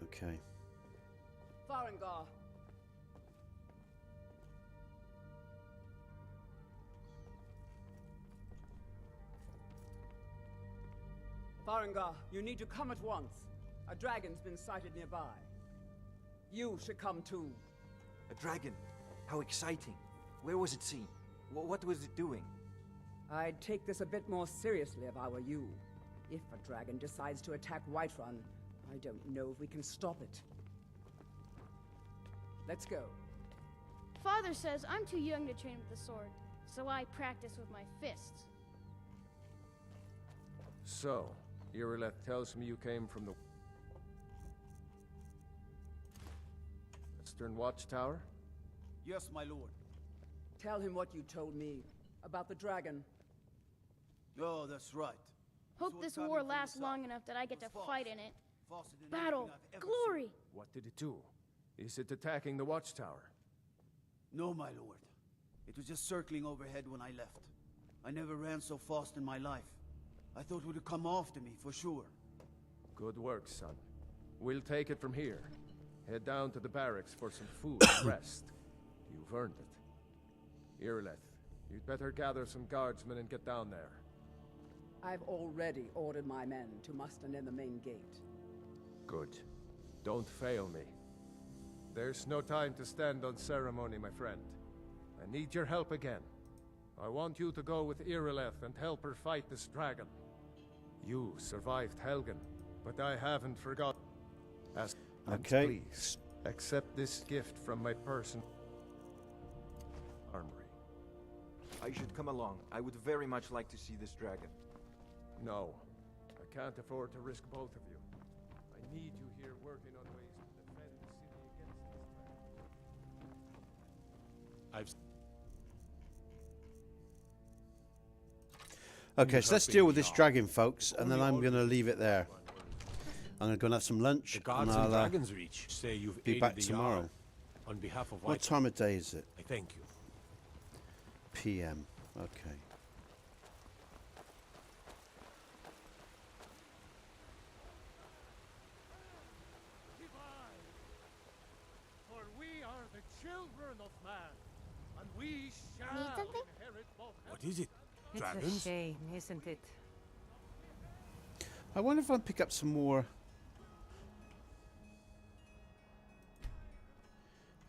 Speaker 1: Okay.
Speaker 6: Farengar. Farengar, you need to come at once. A dragon's been sighted nearby. You should come too.
Speaker 12: A dragon? How exciting. Where was it seen? What was it doing?
Speaker 6: I'd take this a bit more seriously if I were you. If a dragon decides to attack Whiterun, I don't know if we can stop it. Let's go.
Speaker 14: Father says I'm too young to train with the sword, so I practice with my fists.
Speaker 7: So, Irileth tells me you came from the Western Watchtower?
Speaker 21: Yes, my lord.
Speaker 6: Tell him what you told me about the dragon.
Speaker 21: Oh, that's right.
Speaker 14: Hope this war lasts long enough that I get to fight in it. Battle, glory.
Speaker 7: What did it do? Is it attacking the Watchtower?
Speaker 21: No, my lord. It was just circling overhead when I left. I never ran so fast in my life. I thought it would come after me, for sure.
Speaker 7: Good work, son. We'll take it from here. Head down to the barracks for some food and rest. You've earned it. Irileth, you'd better gather some guardsmen and get down there.
Speaker 6: I've already ordered my men to muster near the main gate.
Speaker 7: Good. Don't fail me. There's no time to stand on ceremony, my friend. I need your help again. I want you to go with Irileth and help her fight this dragon. You survived Helgen, but I haven't forgotten.
Speaker 1: Okay.
Speaker 7: Please, accept this gift from my person. Armory.
Speaker 12: I should come along. I would very much like to see this dragon.
Speaker 7: No. I can't afford to risk both of you. I need you here working on ways to defend the city against this dragon.
Speaker 1: Okay, so let's deal with this dragon, folks, and then I'm going to leave it there. I'm going to go and have some lunch, and I'll
Speaker 22: Dragon's Reach say you've
Speaker 1: be
Speaker 22: aided
Speaker 1: back
Speaker 22: the
Speaker 1: tomorrow.
Speaker 22: Jarl. On behalf of
Speaker 1: What time of day is it?
Speaker 22: I thank you.
Speaker 1: PM. Okay.
Speaker 23: For we are the children of man, and we shall
Speaker 19: Need something?
Speaker 23: inherit both.
Speaker 22: What is it?
Speaker 3: It's
Speaker 22: Dragons?
Speaker 3: a shame, isn't it?
Speaker 1: I wonder if I'll pick up some more.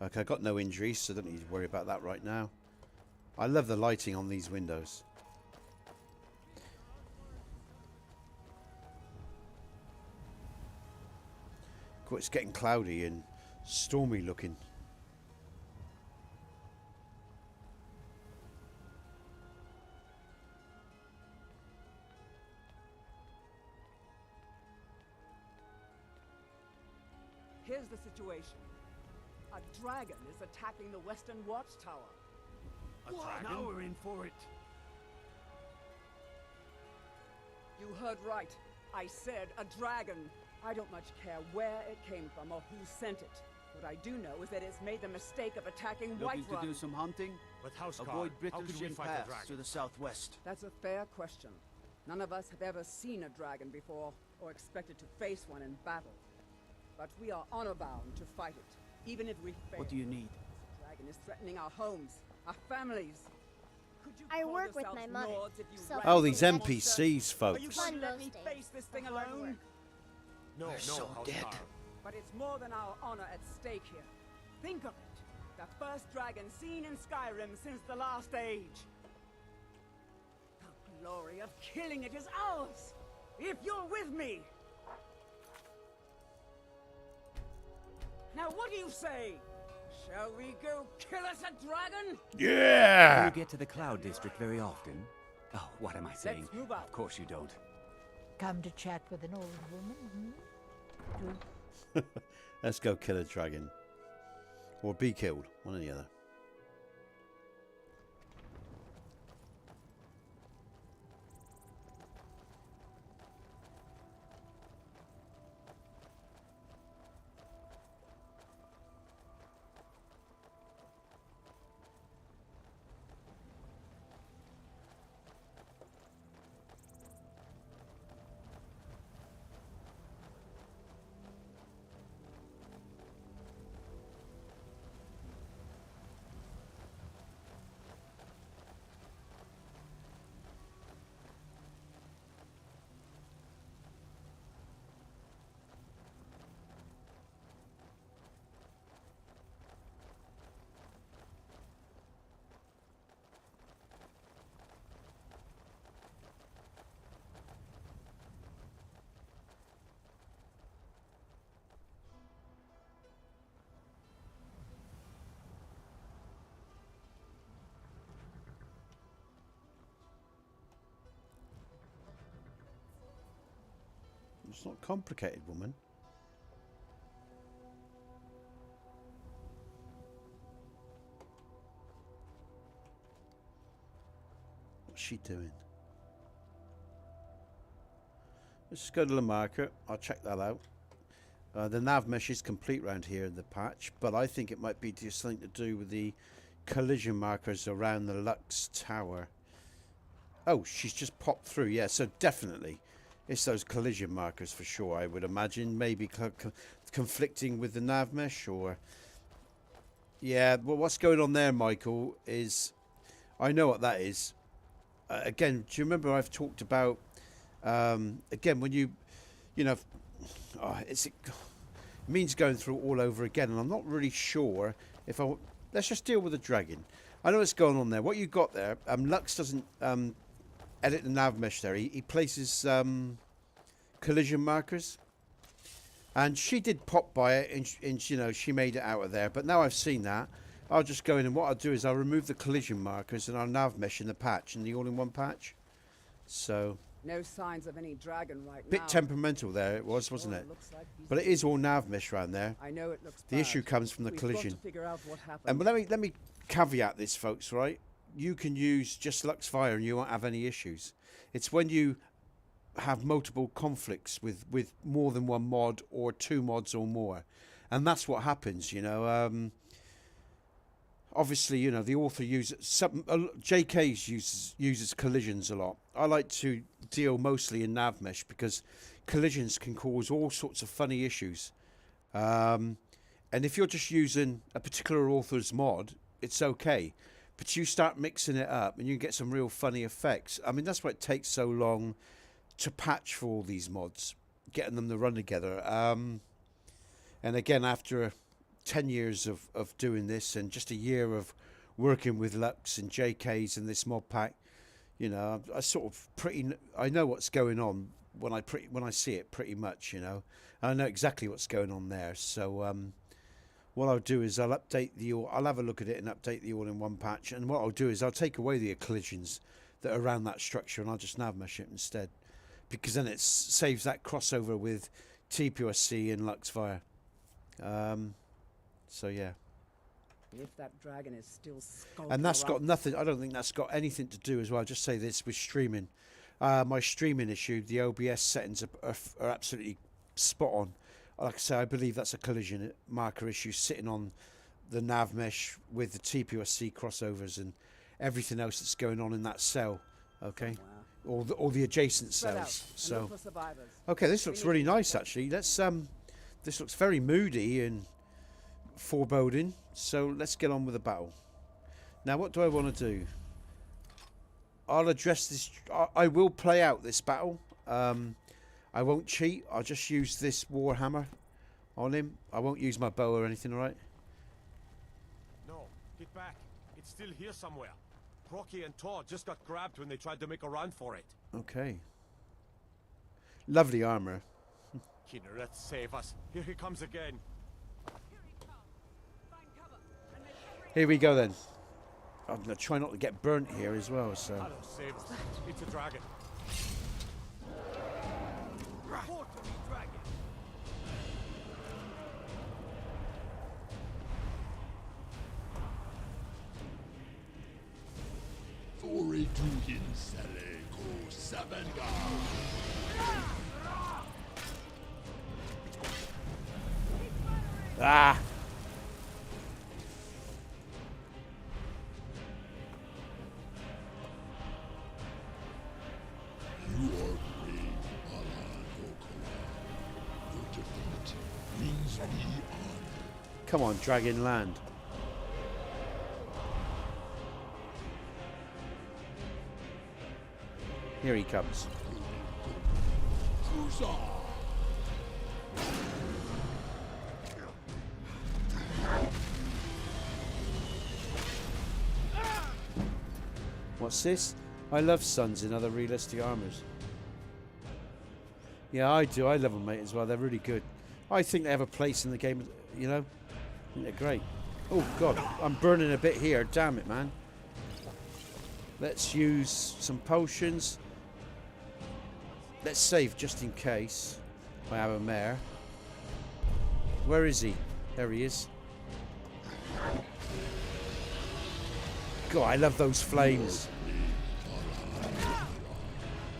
Speaker 1: Okay, I got no injuries, so I don't need to worry about that right now. I love the lighting on these windows. It's getting cloudy and stormy looking.
Speaker 6: Here's the situation. A dragon is attacking the Western Watchtower.
Speaker 21: A dragon? Now we're in for it.
Speaker 6: You heard right. I said a dragon. I don't much care where it came from or who sent it. What I do know is that it's made the mistake of attacking
Speaker 21: Looking
Speaker 6: Whiterun.
Speaker 21: to do some hunting?
Speaker 22: But Houseguard,
Speaker 21: Avoid
Speaker 22: how could we
Speaker 21: Brittleshire
Speaker 22: fight a
Speaker 21: Pass
Speaker 22: dragon?
Speaker 21: to the southwest.
Speaker 6: That's a fair question. None of us have ever seen a dragon before, or expected to face one in battle. But we are honor-bound to fight it, even if we fail.
Speaker 21: What do you need?
Speaker 6: The dragon is threatening our homes, our families. Could you
Speaker 19: I
Speaker 6: call
Speaker 19: work with
Speaker 6: yourselves
Speaker 19: my mother,
Speaker 6: lords if you
Speaker 19: so-
Speaker 6: ran
Speaker 1: Oh,
Speaker 6: from
Speaker 1: these
Speaker 6: the monster?
Speaker 1: NPCs,
Speaker 6: Are you
Speaker 1: folks.
Speaker 6: going to let
Speaker 19: Fun
Speaker 6: me
Speaker 19: most
Speaker 6: face this thing alone?
Speaker 22: No,
Speaker 21: We're
Speaker 22: no,
Speaker 21: so
Speaker 22: Houseguard.
Speaker 21: dead.
Speaker 6: But it's more than our honor at stake here. Think of it. The first dragon seen in Skyrim since the last age. The glory of killing it is ours, if you're with me. Now what do you say? Shall we go kill us a dragon?
Speaker 1: Yeah!
Speaker 24: Do you get to the Cloud District very often? Oh, what am I saying?
Speaker 6: Let's move out.
Speaker 24: Of course you don't.
Speaker 13: Come to chat with an old woman,
Speaker 1: Let's go kill a dragon. Or be killed. One or the other. It's not complicated, woman. What's she doing? Let's just go to the marker. I'll check that out. The nav mesh is complete around here in the patch, but I think it might be just something to do with the collision markers around the Lux Tower. Oh, she's just popped through. Yeah, so definitely it's those collision markers for sure, I would imagine. Maybe conflicting with the nav mesh, or... Yeah, well, what's going on there, Michael, is... I know what that is. Again, do you remember I've talked about... again, when you know... it means going through all over again, and I'm not really sure if I... Let's just deal with the dragon. I know what's going on there. What you got there, Lux doesn't edit the nav mesh there. He places collision markers, and she did pop by it, and you know, she made it out of there. But now I've seen that, I'll just go in, and what I'll do is I'll remove the collision markers and I'll nav mesh in the patch, in the all-in-one patch. So...
Speaker 6: No signs of any dragon right now.
Speaker 1: Bit temperamental there it was, wasn't it? Like but it is all nav mesh around there.
Speaker 6: I know it looks
Speaker 1: the issue comes from the collision.
Speaker 6: Got to figure out what happened.
Speaker 1: And let me caveat this, folks, right? You can use just Lux Fire and you won't have any issues. It's when you have multiple conflicts with more than one mod or two mods or more. And that's what happens, you know. Obviously, you know, the author uses JK's uses collisions a lot. I like to deal mostly in nav mesh because collisions can cause all sorts of funny issues. And if you're just using a particular author's mod, it's okay. But you start mixing it up and you get some real funny effects. I mean, that's why it takes so long to patch for all these mods, getting them to run together. And again, after 10 years of doing this and just a year of working with Lux and JK's and this mod pack, you know, I know what's going on when I see it pretty much, you know. I know exactly what's going on there. So what I'll do is I'll have a look at it and update the all-in-one patch, and what I'll do is I'll take away the collisions that are around that structure and I'll just nav mesh it instead, because then it saves that crossover with TPOSC and Lux Fire. So yeah.
Speaker 6: If that dragon is still skulking
Speaker 1: and that's got
Speaker 6: around.
Speaker 1: nothing. I don't think that's got anything to do as well. I'll just say this with streaming. My streaming issue, the OBS settings are absolutely spot on. Like I say, I believe that's a collision marker issue sitting on the nav mesh with the TPOSC crossovers and everything else that's going on in that cell. Okay, all the adjacent cells. So okay, this looks really nice actually. Let's this looks very moody and foreboding, so let's get on with the battle. Now what do I want to do? I'll address this. I will play out this battle. I won't cheat. I'll just use this warhammer on him. I won't use my bow or anything, alright?
Speaker 5: No, get back. It's still here somewhere. Rocky and Todd just got grabbed when they tried to make a run for it.
Speaker 1: Okay. Lovely armor.
Speaker 5: Kinneret, save us. Here he comes again.
Speaker 1: Here we go then. I'm going to try not to get burnt here as well, so...
Speaker 5: Hello, save us. It's a dragon.
Speaker 1: Ah!
Speaker 10: You are brave, Alan Okala. Your defeat brings me honor.
Speaker 1: Come on, Dragon Land. Here he comes. What's this? I love suns in other realistic armors. Yeah, I do. I love them, mate, as well. They're really good. I think they have a place in the game, you know. I think they're great. Oh, God. I'm burning a bit here. Damn it, man. Let's use some potions. Let's save just in case. I have a mare. Where is he? There he is. God, I love those flames.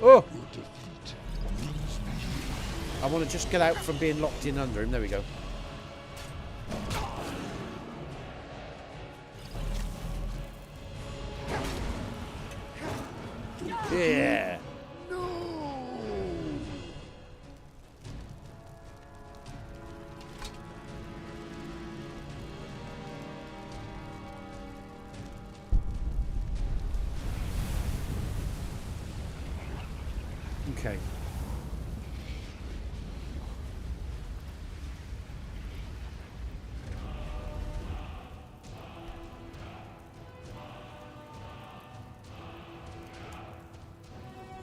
Speaker 1: Oh! I want to just get out from being locked in under him. There we go. Yeah. Okay.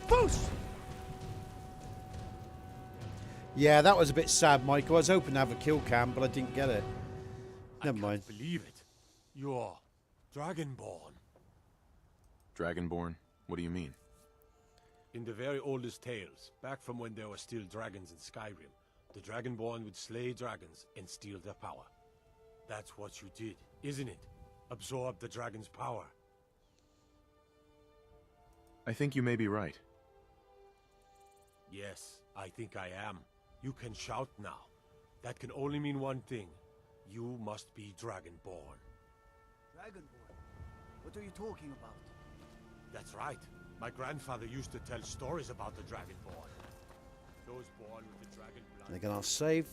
Speaker 1: Post. Yeah, that was a bit sad, Michael. I was hoping to have a kill cam, but I didn't get it. Never mind.
Speaker 23: I can't believe it. You're Dragonborn.
Speaker 4: Dragonborn? What do you mean?
Speaker 23: In the very oldest tales, back from when there were still dragons in Skyrim, the Dragonborn would slay dragons and steal their power. That's what you did, isn't it? Absorb the dragon's power.
Speaker 4: I think you may be right.
Speaker 23: Yes, I think I am. You can shout now. That can only mean one thing. You must be Dragonborn.
Speaker 21: Dragonborn? What are you talking about?
Speaker 23: That's right. My grandfather used to tell stories about the Dragonborn. Those born with the dragon blood.
Speaker 1: And again, I'll save.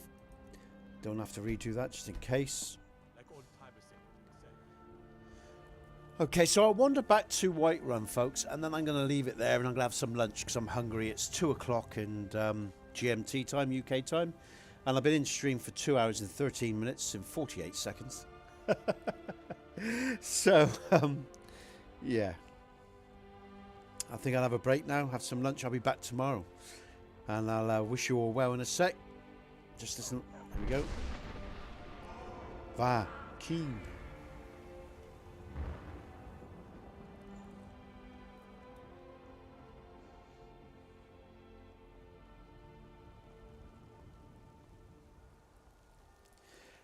Speaker 1: Don't have to redo that just in case.
Speaker 23: Like old timers say.
Speaker 1: Okay, so I'll wander back to Whiterun, folks, and then I'm going to leave it there and I'm going to have some lunch because I'm hungry. It's 2 o'clock and GMT time, UK time. And I've been in stream for 2 hours and 13 minutes and 48 seconds. So, yeah. I think I'll have a break now, have some lunch. I'll be back tomorrow. And I'll wish you all well in a sec. Just listen. Here we go. Va. Keen.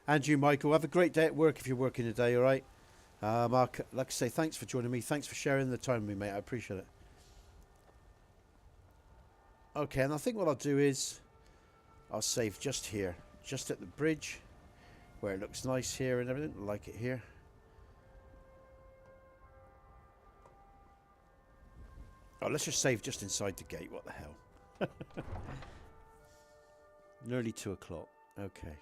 Speaker 1: And you, Michael, have a great day at work if you're working today, all right? Mark, like I say, thanks for joining me. Thanks for sharing the time with me, mate. I appreciate it. Okay, and I think what I'll do is I'll save just here, just at the bridge, where it looks nice here and everything. I like it here. Oh, let's just save just inside the gate. What the hell? Nearly 2 o'clock. Okay.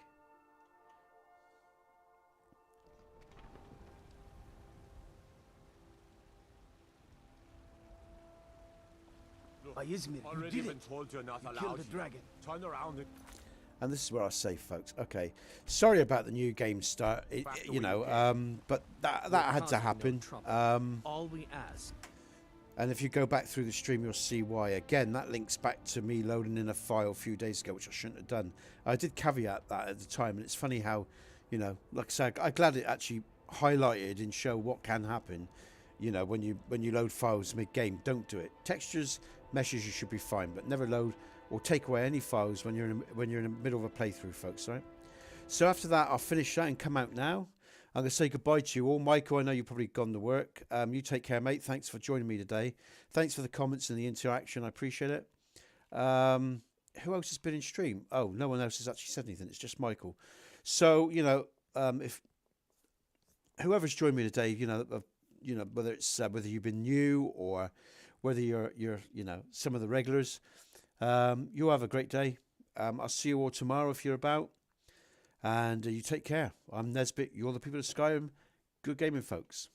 Speaker 21: Izmir,
Speaker 23: Already been told you're not allowed.
Speaker 21: Kill the dragon.
Speaker 23: Turn around and...
Speaker 1: And this is where I save, folks. Okay, sorry about the new game start. You know, but that had to happen.
Speaker 15: All we ask.
Speaker 1: And if you go back through the stream, you'll see why. Again, that links back to me loading in a file a few days ago, which I shouldn't have done. I did caveat that at the time, and it's funny how, you know, like I said, I'm glad it actually highlighted and show what can happen. You know, when you load files mid-game, don't do it. Textures, meshes, you should be fine, but never load or take away any files when you're in the middle of a playthrough, folks. Right? So after that, I'll finish that and come out now. I'm going to say goodbye to you all. Michael, I know you've probably gone to work. You take care, mate. Thanks for joining me today. Thanks for the comments and the interaction. I appreciate it. Who else has been in stream? Oh, no one else has actually said anything. It's just Michael. So, you know, if whoever's joined me today, you know, whether it's whether you've been new or whether you're you know, some of the regulars, you have a great day. I'll see you all tomorrow if you're about. And you take care. I'm Nesbit. You're the people of Skyrim. Good gaming, folks.